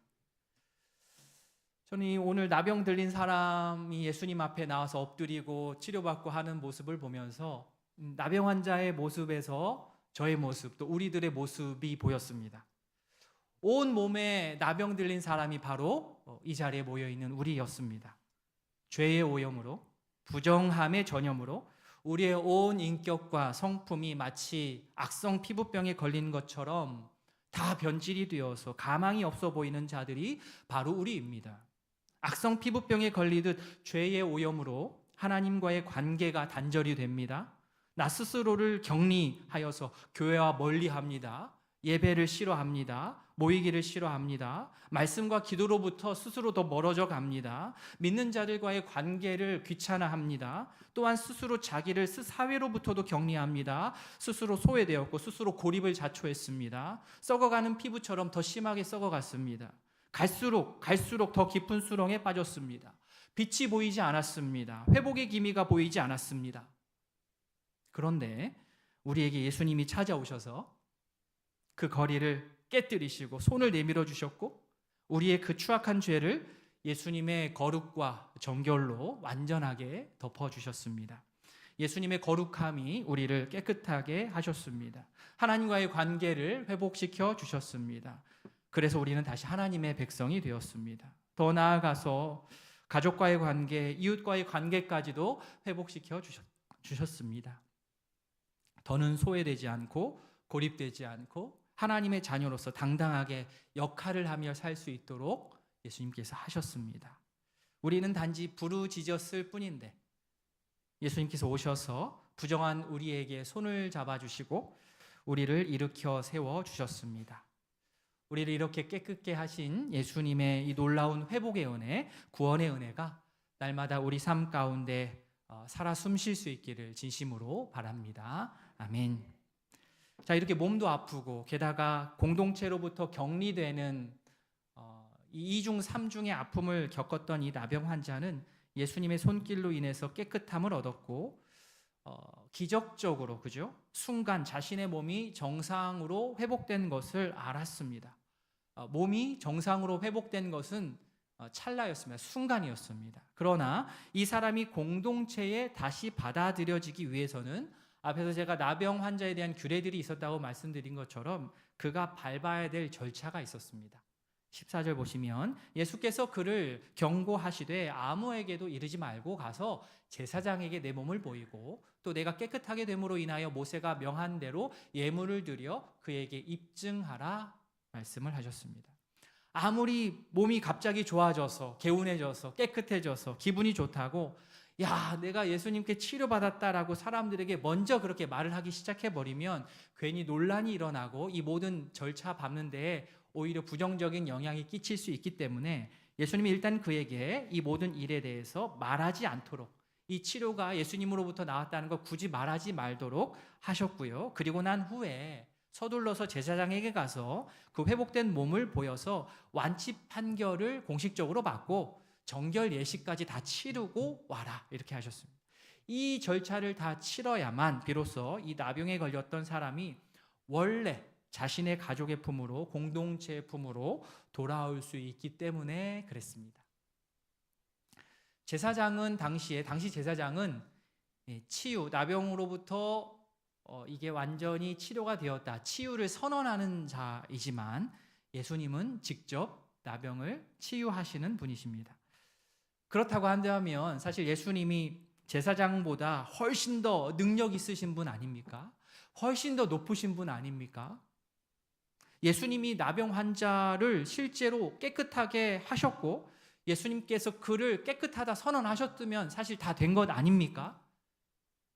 저는 오늘 나병 들린 사람이 예수님 앞에 나와서 엎드리고 치료받고 하는 모습을 보면서 나병 환자의 모습에서 저의 모습, 또 우리들의 모습이 보였습니다. 온 몸에 나병 들린 사람이 바로 이 자리에 모여있는 우리였습니다. 죄의 오염으로, 부정함의 전염으로 우리의 온 인격과 성품이 마치 악성 피부병에 걸린 것처럼 다 변질이 되어서 가망이 없어 보이는 자들이 바로 우리입니다. 악성 피부병에 걸리듯 죄의 오염으로 하나님과의 관계가 단절이 됩니다. 나 스스로를 격리하여서 교회와 멀리합니다. 예배를 싫어합니다. 모이기를 싫어합니다. 말씀과 기도로부터 스스로 더 멀어져 갑니다. 믿는 자들과의 관계를 귀찮아합니다. 또한 스스로 자기를 사회로부터도 격리합니다. 스스로 소외되었고 스스로 고립을 자초했습니다. 썩어가는 피부처럼 더 심하게 썩어갔습니다. 갈수록 더 깊은 수렁에 빠졌습니다. 빛이 보이지 않았습니다. 회복의 기미가 보이지 않았습니다. 그런데 우리에게 예수님이 찾아오셔서 그 거리를 깨뜨리시고 손을 내밀어 주셨고 우리의 그 추악한 죄를 예수님의 거룩과 정결로 완전하게 덮어주셨습니다. 예수님의 거룩함이 우리를 깨끗하게 하셨습니다. 하나님과의 관계를 회복시켜 주셨습니다. 그래서 우리는 다시 하나님의 백성이 되었습니다. 더 나아가서 가족과의 관계, 이웃과의 관계까지도 회복시켜 주셨습니다. 더는 소외되지 않고 고립되지 않고 하나님의 자녀로서 당당하게 역할을 하며 살 수 있도록 예수님께서 하셨습니다. 우리는 단지 부르짖었을 뿐인데 예수님께서 오셔서 부정한 우리에게 손을 잡아주시고 우리를 일으켜 세워주셨습니다. 우리를 이렇게 깨끗게 하신 예수님의 이 놀라운 회복의 은혜, 구원의 은혜가 날마다 우리 삶 가운데 살아 숨쉴 수 있기를 진심으로 바랍니다. 아멘. 자, 이렇게 몸도 아프고 게다가 공동체로부터 격리되는 이 2중 3중의 아픔을 겪었던 이 나병 환자는 예수님의 손길로 인해서 깨끗함을 얻었고 기적적으로 그죠? 순간 자신의 몸이 정상으로 회복된 것을 알았습니다. 몸이 정상으로 회복된 것은 찰나였습니다. 순간이었습니다. 그러나 이 사람이 공동체에 다시 받아들여지기 위해서는 앞에서 제가 나병 환자에 대한 규례들이 있었다고 말씀드린 것처럼 그가 밟아야 될 절차가 있었습니다. 14절 보시면 예수께서 그를 경고하시되 아무에게도 이르지 말고 가서 제사장에게 내 몸을 보이고 또 내가 깨끗하게 됨으로 인하여 모세가 명한 대로 예물을 드려 그에게 입증하라 말씀을 하셨습니다. 아무리 몸이 갑자기 좋아져서 개운해져서 깨끗해져서 기분이 좋다고 야, 내가 예수님께 치료받았다라고 사람들에게 먼저 그렇게 말을 하기 시작해버리면 괜히 논란이 일어나고 이 모든 절차 밟는 데에 오히려 부정적인 영향이 끼칠 수 있기 때문에 예수님이 일단 그에게 이 모든 일에 대해서 말하지 않도록 이 치료가 예수님으로부터 나왔다는 거 굳이 말하지 말도록 하셨고요. 그리고 난 후에 서둘러서 제사장에게 가서 그 회복된 몸을 보여서 완치 판결을 공식적으로 받고 정결 예식까지 다 치르고 와라 이렇게 하셨습니다. 이 절차를 다 치러야만 비로소 이 나병에 걸렸던 사람이 원래 자신의 가족의 품으로 공동체의 품으로 돌아올 수 있기 때문에 그랬습니다. 제사장은 당시 제사장은 치유, 나병으로부터 이게 완전히 치료가 되었다, 치유를 선언하는 자이지만 예수님은 직접 나병을 치유하시는 분이십니다. 그렇다고 한다면 사실 예수님이 제사장보다 훨씬 더 능력 있으신 분 아닙니까? 훨씬 더 높으신 분 아닙니까? 예수님이 나병 환자를 실제로 깨끗하게 하셨고 예수님께서 그를 깨끗하다 선언하셨으면 사실 다 된 것 아닙니까?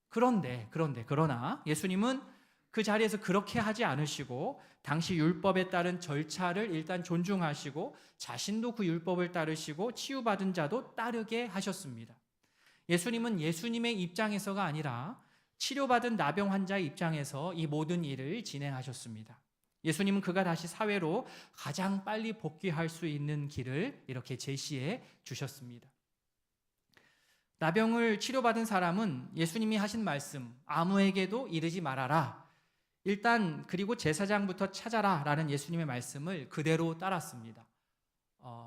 그러나 예수님은 그 자리에서 그렇게 하지 않으시고 당시 율법에 따른 절차를 일단 존중하시고 자신도 그 율법을 따르시고 치유받은 자도 따르게 하셨습니다. 예수님은 예수님의 입장에서가 아니라 치료받은 나병 환자의 입장에서 이 모든 일을 진행하셨습니다. 예수님은 그가 다시 사회로 가장 빨리 복귀할 수 있는 길을 이렇게 제시해 주셨습니다. 나병을 치료받은 사람은 예수님이 하신 말씀 아무에게도 이르지 말아라, 일단 그리고 제사장부터 찾아라 라는 예수님의 말씀을 그대로 따랐습니다.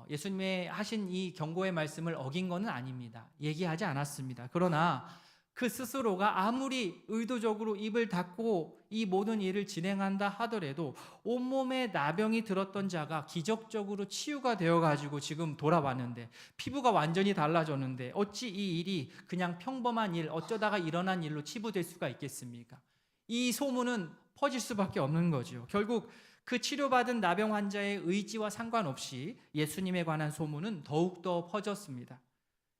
예수님의 하신 이 경고의 말씀을 어긴 것은 아닙니다. 얘기하지 않았습니다. 그러나 그 스스로가 아무리 의도적으로 입을 닫고 이 모든 일을 진행한다 하더라도 온몸에 나병이 들었던 자가 기적적으로 치유가 되어가지고 지금 돌아왔는데 피부가 완전히 달라졌는데 어찌 이 일이 그냥 평범한 일, 어쩌다가 일어난 일로 치부될 수가 있겠습니까? 이 소문은 퍼질 수밖에 없는 거죠. 결국 그 치료받은 나병 환자의 의지와 상관없이 예수님에 관한 소문은 더욱더 퍼졌습니다.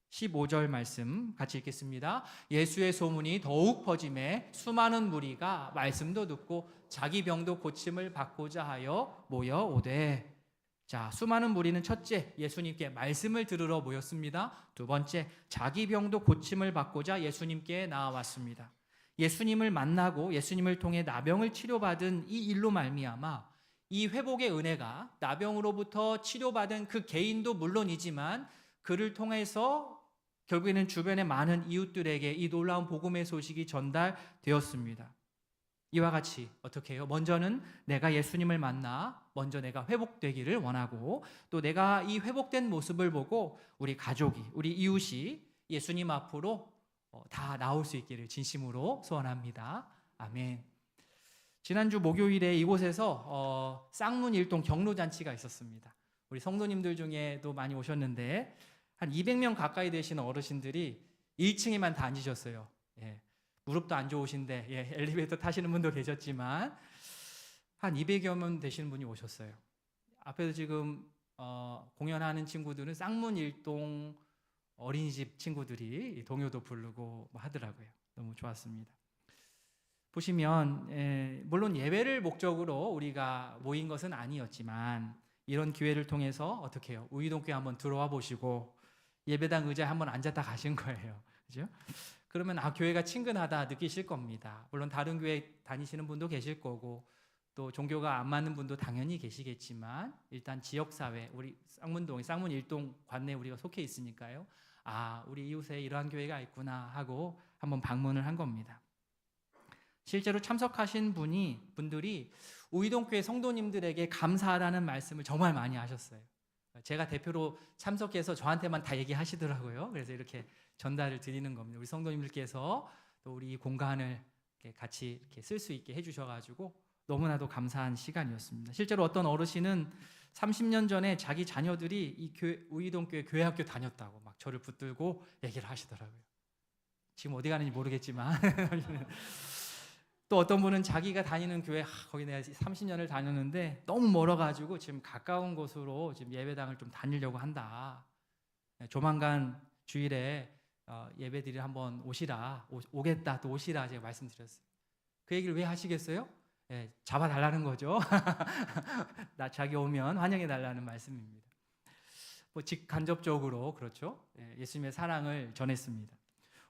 15절 말씀 같이 읽겠습니다. 예수의 소문이 더욱 퍼짐에 수많은 무리가 말씀도 듣고 자기 병도 고침을 받고자 하여 모여오되. 자, 수많은 무리는 첫째 예수님께 말씀을 들으러 모였습니다. 두 번째 자기 병도 고침을 받고자 예수님께 나아왔습니다. 예수님을 만나고 예수님을 통해 나병을 치료받은 이 일로 말미암아 이 회복의 은혜가 나병으로부터 치료받은 그 개인도 물론이지만 그를 통해서 결국에는 주변의 많은 이웃들에게 이 놀라운 복음의 소식이 전달되었습니다. 이와 같이 어떻게 해요? 먼저는 내가 예수님을 만나 먼저 내가 회복되기를 원하고, 또 내가 이 회복된 모습을 보고 우리 가족이, 우리 이웃이 예수님 앞으로 다 나올 수 있기를 진심으로 소원합니다. 아멘. 지난주 목요일에 이곳에서 쌍문 일동 경로잔치가 있었습니다. 우리 성도님들 중에도 많이 오셨는데 한 200명 가까이 되시는 어르신들이 1층에만 다 앉으셨어요. 예. 무릎도 안 좋으신데, 예, 엘리베이터 타시는 분도 계셨지만 한 200여 명 되시는 분이 오셨어요. 앞에서 지금 공연하는 친구들은 쌍문 일동 어린이집 친구들이 동요도 부르고 하더라고요. 너무 좋았습니다. 보시면 물론 예배를 목적으로 우리가 모인 것은 아니었지만 이런 기회를 통해서 어떻게 해요? 우이동교회 한번 들어와 보시고 예배당 의자에 한번 앉았다 가신 거예요. 그죠? 그러면 교회가 친근하다 느끼실 겁니다. 물론 다른 교회 다니시는 분도 계실 거고 또 종교가 안 맞는 분도 당연히 계시겠지만 일단 지역사회, 우리 쌍문동, 쌍문 일동 관내에 우리가 속해 있으니까요. 우리 이웃에 이러한 교회가 있구나 하고 한번 방문을 한 겁니다. 실제로 참석하신 분들이 우이동교회 성도님들에게 감사하다는 말씀을 정말 많이 하셨어요. 제가 대표로 참석해서 저한테만 다 얘기하시더라고요. 그래서 이렇게 전달을 드리는 겁니다. 우리 성도님들께서 또 우리 공간을 같이 이렇게 쓸 수 있게 해주셔가지고 너무나도 감사한 시간이었습니다. 실제로 어떤 어르신은 30년 전에 자기 자녀들이 이 우이동교회 교회학교 다녔다고 막 저를 붙들고 얘기를 하시더라고요. 지금 어디 가는지 모르겠지만 또 어떤 분은 자기가 다니는 교회 거기 내가 30년을 다녔는데 너무 멀어가지고 지금 가까운 곳으로 지금 예배당을 좀 다니려고 한다. 조만간 주일에 예배드리러 한번 오시라, 오겠다, 또 오시라 제가 말씀드렸어요. 그 얘기를 왜 하시겠어요? 잡아달라는 거죠. 나 자기 오면 환영해달라는 말씀입니다. 직간접적으로 그렇죠. 예수님의 사랑을 전했습니다.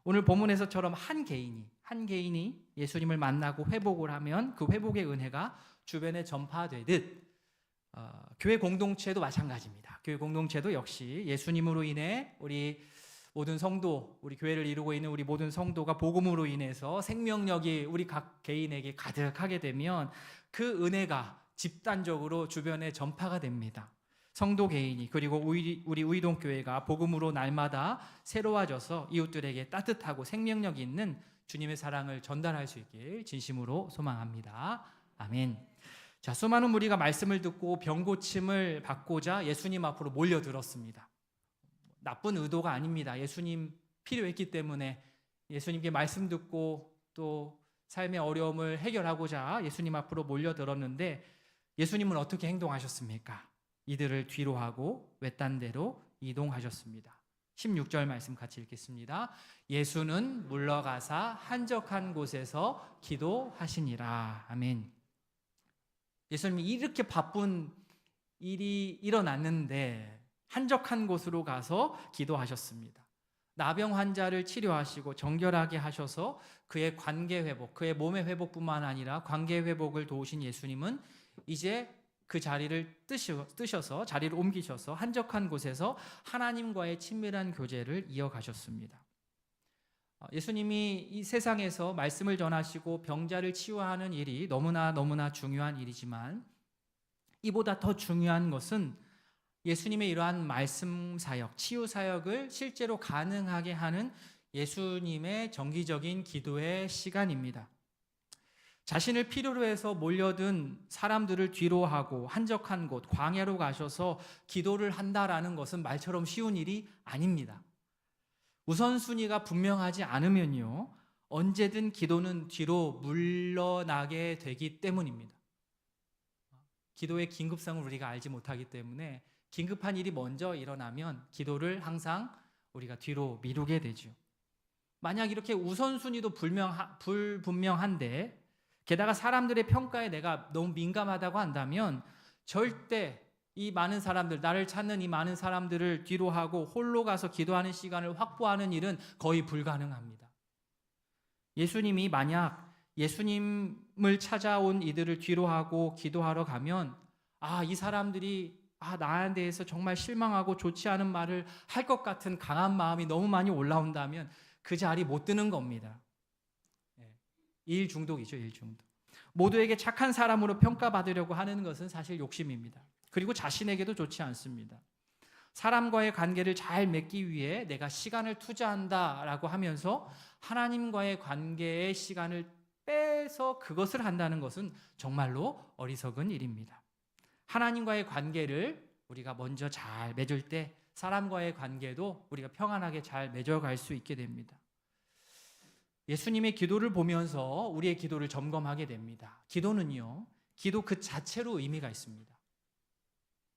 오늘 본문에서처럼 한 개인이 예수님을 만나고 회복을 하면 그 회복의 은혜가 주변에 전파되듯 교회 공동체도 마찬가지입니다. 교회 공동체도 역시 예수님으로 인해 우리 모든 성도, 우리 교회를 이루고 있는 우리 모든 성도가 복음으로 인해서 생명력이 우리 각 개인에게 가득하게 되면 그 은혜가 집단적으로 주변에 전파가 됩니다. 성도 개인이, 그리고 우리 우이동교회가 복음으로 날마다 새로워져서 이웃들에게 따뜻하고 생명력 있는 주님의 사랑을 전달할 수 있길 진심으로 소망합니다. 아멘. 자, 수많은 무리가 말씀을 듣고 병고침을 받고자 예수님 앞으로 몰려들었습니다. 나쁜 의도가 아닙니다. 예수님 필요했기 때문에 예수님께 말씀 듣고 또 삶의 어려움을 해결하고자 예수님 앞으로 몰려들었는데 예수님은 어떻게 행동하셨습니까? 이들을 뒤로 하고 외딴 데로 이동하셨습니다. 16절 말씀 같이 읽겠습니다. 예수는 물러가사 한적한 곳에서 기도하시니라. 아멘. 예수님이 이렇게 바쁜 일이 일어났는데 한적한 곳으로 가서 기도하셨습니다. 나병 환자를 치료하시고 정결하게 하셔서 그의 관계 회복, 그의 몸의 회복뿐만 아니라 관계 회복을 도우신 예수님은 이제 그 자리를 뜨셔서 자리를 옮기셔서 한적한 곳에서 하나님과의 친밀한 교제를 이어가셨습니다. 예수님이 이 세상에서 말씀을 전하시고 병자를 치유하는 일이 너무나 중요한 일이지만 이보다 더 중요한 것은 예수님의 이러한 말씀 사역, 치유 사역을 실제로 가능하게 하는 예수님의 정기적인 기도의 시간입니다. 자신을 필요로 해서 몰려든 사람들을 뒤로 하고 한적한 곳, 광야로 가셔서 기도를 한다라는 것은 말처럼 쉬운 일이 아닙니다. 우선순위가 분명하지 않으면요, 언제든 기도는 뒤로 물러나게 되기 때문입니다. 기도의 긴급성을 우리가 알지 못하기 때문에 긴급한 일이 먼저 일어나면 기도를 항상 우리가 뒤로 미루게 되죠. 만약 이렇게 우선순위도 불분명한데 게다가 사람들의 평가에 내가 너무 민감하다고 한다면 절대 이 많은 사람들, 나를 찾는 이 많은 사람들을 뒤로 하고 홀로 가서 기도하는 시간을 확보하는 일은 거의 불가능합니다. 예수님이 만약 예수님을 찾아온 이들을 뒤로 하고 기도하러 가면 이 사람들이 나에 대해서 정말 실망하고 좋지 않은 말을 할 것 같은 강한 마음이 너무 많이 올라온다면 그 자리 못 드는 겁니다. 일 중독이죠, 일 중독. 모두에게 착한 사람으로 평가받으려고 하는 것은 사실 욕심입니다. 그리고 자신에게도 좋지 않습니다. 사람과의 관계를 잘 맺기 위해 내가 시간을 투자한다라고 하면서 하나님과의 관계의 시간을 빼서 그것을 한다는 것은 정말로 어리석은 일입니다. 하나님과의 관계를 우리가 먼저 잘 맺을 때 사람과의 관계도 우리가 평안하게 잘 맺어갈 수 있게 됩니다. 예수님의 기도를 보면서 우리의 기도를 점검하게 됩니다. 기도는요, 기도 그 자체로 의미가 있습니다.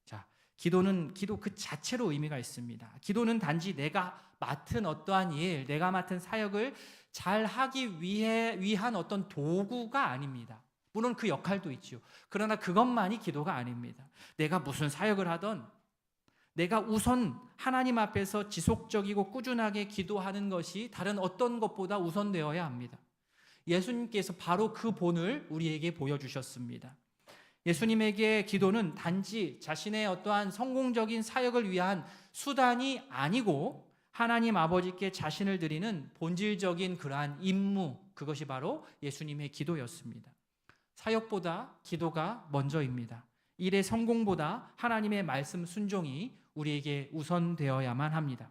자, 기도는 기도 그 자체로 의미가 있습니다. 기도는 단지 내가 맡은 어떠한 일, 내가 맡은 사역을 잘 하기 위한 어떤 도구가 아닙니다. 물론 그 역할도 있죠. 그러나 그것만이 기도가 아닙니다. 내가 무슨 사역을 하던 내가 우선 하나님 앞에서 지속적이고 꾸준하게 기도하는 것이 다른 어떤 것보다 우선되어야 합니다. 예수님께서 바로 그 본을 우리에게 보여주셨습니다. 예수님에게 기도는 단지 자신의 어떠한 성공적인 사역을 위한 수단이 아니고 하나님 아버지께 자신을 드리는 본질적인 그러한 임무, 그것이 바로 예수님의 기도였습니다. 사역보다 기도가 먼저입니다. 일의 성공보다 하나님의 말씀 순종이 우리에게 우선되어야만 합니다.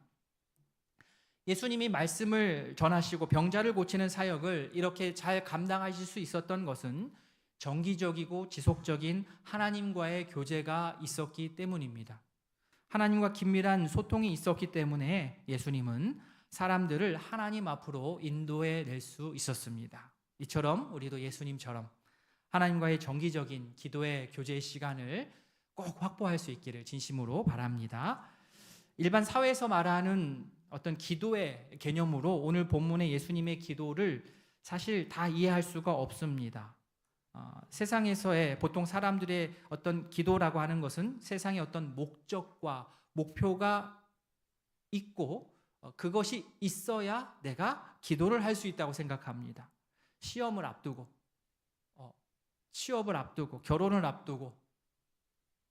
예수님이 말씀을 전하시고 병자를 고치는 사역을 이렇게 잘 감당하실 수 있었던 것은 정기적이고 지속적인 하나님과의 교제가 있었기 때문입니다. 하나님과 긴밀한 소통이 있었기 때문에 예수님은 사람들을 하나님 앞으로 인도해 낼 수 있었습니다. 이처럼 우리도 예수님처럼 하나님과의 정기적인 기도의 교제의 시간을 꼭 확보할 수 있기를 진심으로 바랍니다. 일반 사회에서 말하는 어떤 기도의 개념으로 오늘 본문의 예수님의 기도를 사실 다 이해할 수가 없습니다. 세상에서의 보통 사람들의 어떤 기도라고 하는 것은 세상의 어떤 목적과 목표가 있고 그것이 있어야 내가 기도를 할 수 있다고 생각합니다. 시험을 앞두고 취업을 앞두고 결혼을 앞두고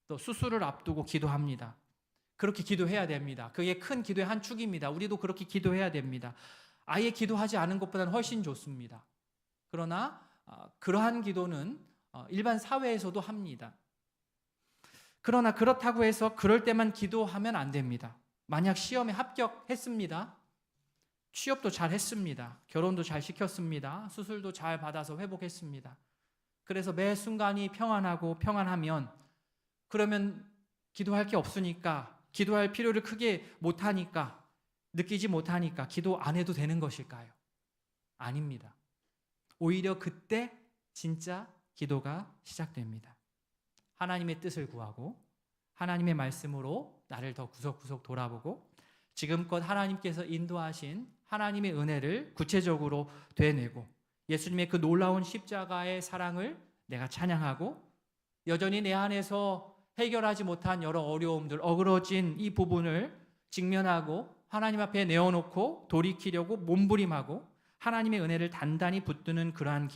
또 수술을 앞두고 기도합니다. 그렇게 기도해야 됩니다. 그게 큰 기도의 한 축입니다. 우리도 그렇게 기도해야 됩니다. 아예 기도하지 않은 것보다는 훨씬 좋습니다. 그러나 그러한 기도는 일반 사회에서도 합니다. 그러나 그렇다고 해서 그럴 때만 기도하면 안 됩니다. 만약 시험에 합격했습니다. 취업도 잘 했습니다. 결혼도 잘 시켰습니다. 수술도 잘 받아서 회복했습니다. 그래서 매 순간이 평안하고 평안하면 그러면 기도할 게 없으니까 기도할 필요를 크게 못하니까 느끼지 못하니까 기도 안 해도 되는 것일까요? 아닙니다. 오히려 그때 진짜 기도가 시작됩니다. 하나님의 뜻을 구하고 하나님의 말씀으로 나를 더 구석구석 돌아보고 지금껏 하나님께서 인도하신 하나님의 은혜를 구체적으로 되뇌고 예수님의 그 놀라운 십자가의 사랑을 내가 찬양하고 여전히 내 안에서 해결하지 못한 여러 어려움들, 어그러진 이 부분을 직면하고 하나님 앞에 내어놓고 돌이키려고 몸부림하고 하나님의 은혜를 단단히 붙드는 그러한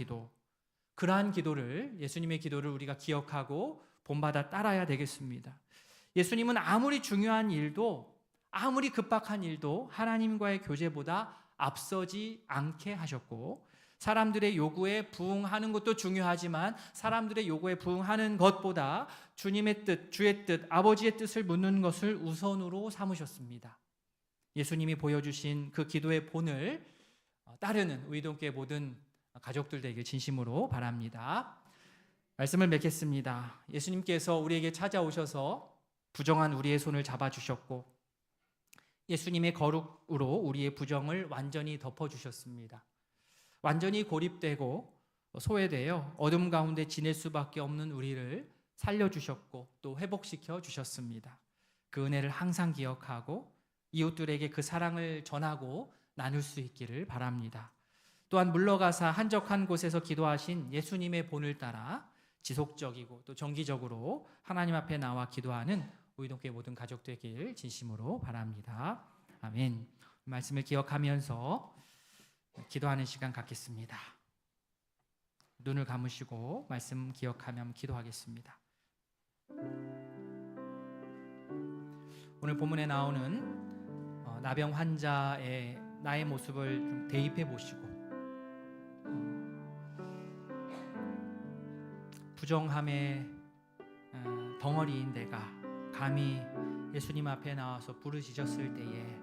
기도를 예수님의 기도를 우리가 기억하고 본받아 따라야 되겠습니다. 예수님은 아무리 중요한 일도 아무리 급박한 일도 하나님과의 교제보다 앞서지 않게 하셨고 사람들의 요구에 부응하는 것도 중요하지만 사람들의 요구에 부응하는 것보다 주님의 뜻, 주의 뜻, 아버지의 뜻을 묻는 것을 우선으로 삼으셨습니다. 예수님이 보여주신 그 기도의 본을 따르는 우이동교회 모든 가족들 되길 진심으로 바랍니다. 말씀을 맺겠습니다. 예수님께서 우리에게 찾아오셔서 부정한 우리의 손을 잡아주셨고 예수님의 거룩으로 우리의 부정을 완전히 덮어주셨습니다. 완전히 고립되고 소외되어 어둠 가운데 지낼 수밖에 없는 우리를 살려주셨고 또 회복시켜 주셨습니다. 그 은혜를 항상 기억하고 이웃들에게 그 사랑을 전하고 나눌 수 있기를 바랍니다. 또한 물러가사 한적한 곳에서 기도하신 예수님의 본을 따라 지속적이고 또 정기적으로 하나님 앞에 나와 기도하는 우이동교회 모든 가족 되길 진심으로 바랍니다. 아멘. 말씀을 기억하면서 기도하는 시간 갖겠습니다. 눈을 감으시고 말씀 기억하며 기도하겠습니다. 오늘 본문에 나오는 나병 환자의 나의 모습을 좀 대입해 보시고 부정함의 덩어리인 내가 감히 예수님 앞에 나와서 부르짖었을 때에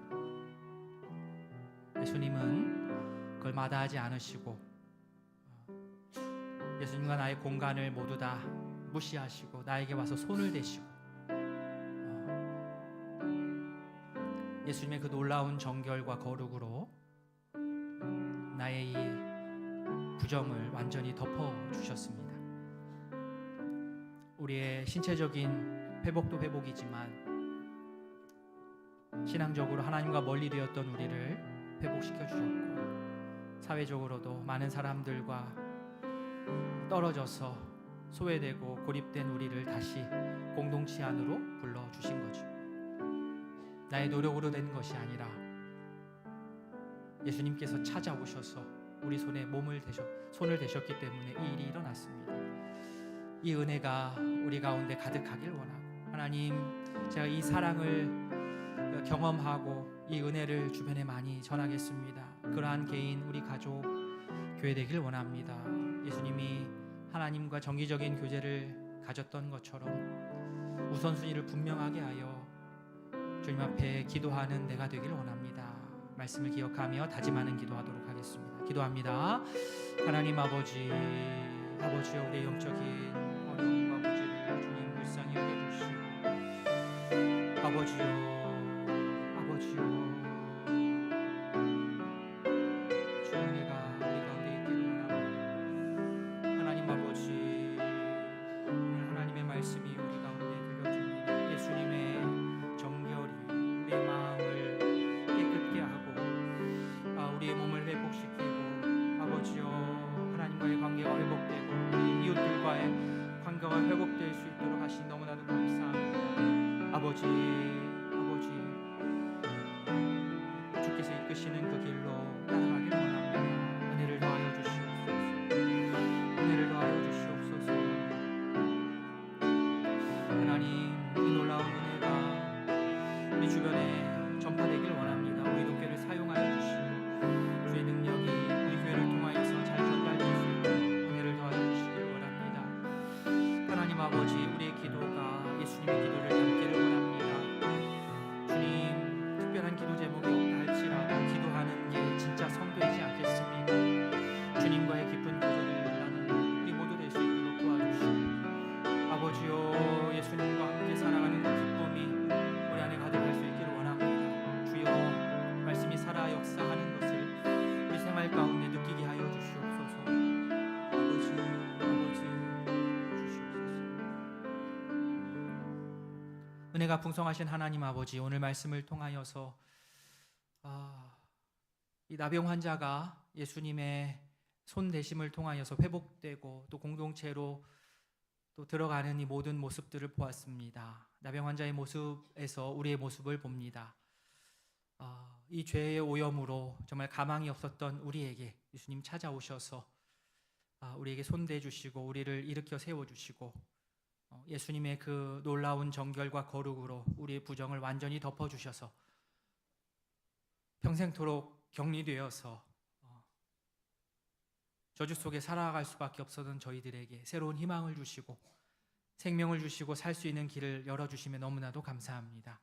예수님은 그걸 마다하지 않으시고 예수님과 나의 공간을 모두 다 무시하시고 나에게 와서 손을 대시고 예수님의 그 놀라운 정결과 거룩으로 나의 이 부정을 완전히 덮어주셨습니다. 우리의 신체적인 회복도 회복이지만 신앙적으로 하나님과 멀리 되었던 우리를 회복시켜 주셨고 사회적으로도 많은 사람들과 떨어져서 소외되고 고립된 우리를 다시 공동체 안으로 불러주신 거죠. 나의 노력으로 된 것이 아니라 예수님께서 찾아오셔서 우리 손에 손을 대셨기 때문에 이 일이 일어났습니다. 이 은혜가 우리 가운데 가득하길 원하고 하나님, 제가 이 사랑을 경험하고 이 은혜를 주변에 많이 전하겠습니다. 그러한 개인, 우리 가족, 교회 되길 원합니다. 예수님이 하나님과 정기적인 교제를 가졌던 것처럼 우선순위를 분명하게 하여 주님 앞에 기도하는 내가 되길 원합니다. 말씀을 기억하며 다짐하는 기도하도록 하겠습니다. 기도합니다. 하나님 아버지여, 우리의 영적인 어려움과 문제를 주님 불쌍히 여겨주시고 아버지여 주의 은혜가 우리 가운데 있기를 원합니다. 하나님 아버지, 오늘 하나님의 말씀이 우리 가운데 들려줍니다. 예수님의 정결이 우리의 마음을 깨끗게 하고 우리의 몸을 회복시키고 아버지여, 하나님과의 관계가 회복되고 우리 이웃들과의 관계가 회복될 수 있도록 하신 너무나도 감사합니다. 아버지, 주께서 이끄시는 그 길로 따라가길 원합니다. 은혜를 더하여 주시옵소서. 은혜를 더하여 주시옵소서. 하나님, 이 놀라운 은혜가 우리 주변에 전파되길 원합니다. 우리 교회를 사용하여 주시고 주의 능력이 우리 교회를 통하여서 잘 전달될 수 있도록 은혜를 더하여 주시기를 원합니다. 하나님 아버지, 우리의 기도가 예수님의 기도를 닮기를 원합니다. 주님, 특별한 기도 제목이 없다 할지라도 기도하는 게 진짜 성도이지 않겠습니까? 주님과의 깊은 교제를 나누는 우리 모두 될 수 있도록 도와주시고 아버지요, 예수님과 함께 살아가는 그 기쁨이 우리 안에 가득할 수 있기를 원합니다. 주여, 말씀이 살아 역사하는 것을 우리 생활 가운데 느끼게 하여 주시옵소서. 아버지 주시옵소서. 은혜가 풍성하신 하나님 아버지, 오늘 말씀을 통하여서 이 나병 환자가 예수님의 손 대심을 통하여서 회복되고 또 공동체로 또 들어가는 이 모든 모습들을 보았습니다. 나병 환자의 모습에서 우리의 모습을 봅니다. 이 죄의 오염으로 정말 가망이 없었던 우리에게 예수님 찾아오셔서 우리에게 손대 주시고 우리를 일으켜 세워 주시고 예수님의 그 놀라운 정결과 거룩으로 우리의 부정을 완전히 덮어 주셔서 평생토록 격리되어서 저주 속에 살아갈 수밖에 없었던 저희들에게 새로운 희망을 주시고 생명을 주시고 살 수 있는 길을 열어주시면 너무나도 감사합니다.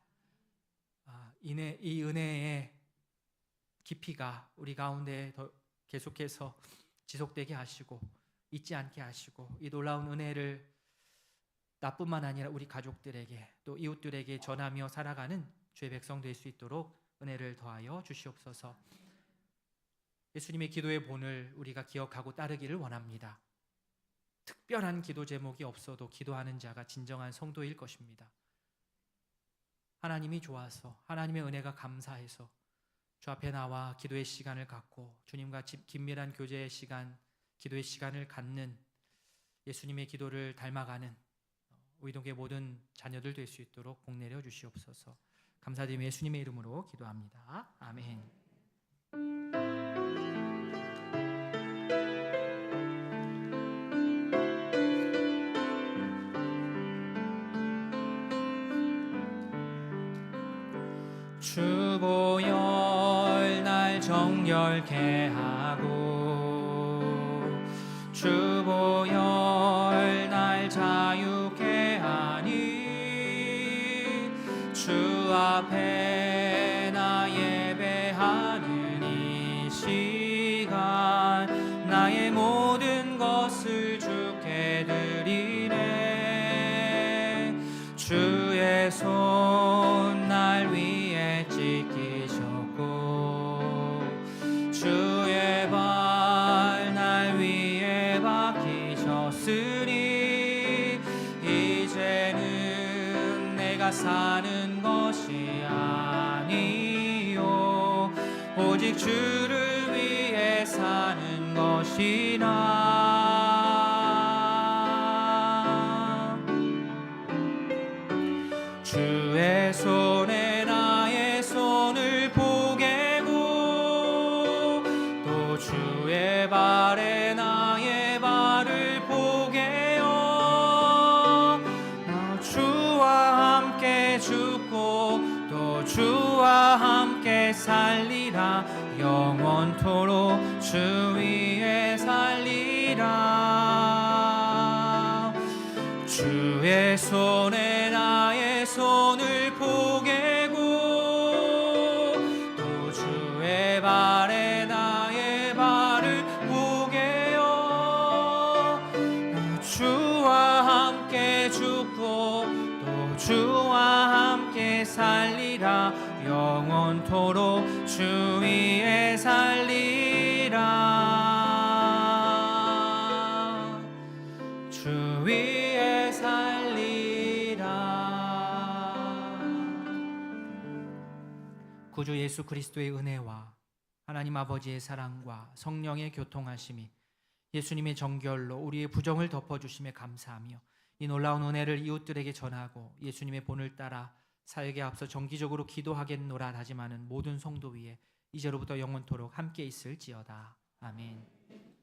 이 은혜의 깊이가 우리 가운데 더 계속해서 지속되게 하시고 잊지 않게 하시고 이 놀라운 은혜를 나뿐만 아니라 우리 가족들에게 또 이웃들에게 전하며 살아가는 주의 백성 될 수 있도록 은혜를 더하여 주시옵소서. 예수님의 기도의 본을 우리가 기억하고 따르기를 원합니다. 특별한 기도 제목이 없어도 기도하는 자가 진정한 성도일 것입니다. 하나님이 좋아서 하나님의 은혜가 감사해서 주 앞에 나와 기도의 시간을 갖고 주님과 긴밀한 교제의 시간, 기도의 시간을 갖는 예수님의 기도를 닮아가는 우리 동교회 모든 자녀들 될 수 있도록 복 내려 주시옵소서. 감사드리며 예수님의 이름으로 기도합니다. 아멘. 주보혈 날 정결케 하고 주보혈 날 자유케 하니 주 앞에 나 예배하는 이 시간 나의 모든 것을 주께 드리네. 주의 손 날 위에 찢기셨고 주의 발 날 위에 박히셨으니 이제는 내가 사는 것이 아니요 오직 주를 위해 사는 것이라. 주의 손에 나의 손을 포개고 또 주의 발에 나의 발을 포개어 나 주와 함께 죽고 또 주와 함께 살리라. 영원토록 주 위에 살리라. 주의 손에 나의 손을 포개고 또 주의 발에 나의 발을 포개어 나 주와 함께 죽고 또 주와 함께 살리라. 영원토록 주 위에 살리라. 주 위에 살리라. 구주 예수 그리스도의 은혜와 하나님 아버지의 사랑과 성령의 교통하심이 예수님의 정결로 우리의 부정을 덮어주심에 감사하며 이 놀라운 은혜를 이웃들에게 전하고 예수님의 본을 따라 사역에 앞서 정기적으로 기도하겠노라 다짐하는 모든 성도 위에 이제로부터 영원토록 함께 있을지어다. 아멘.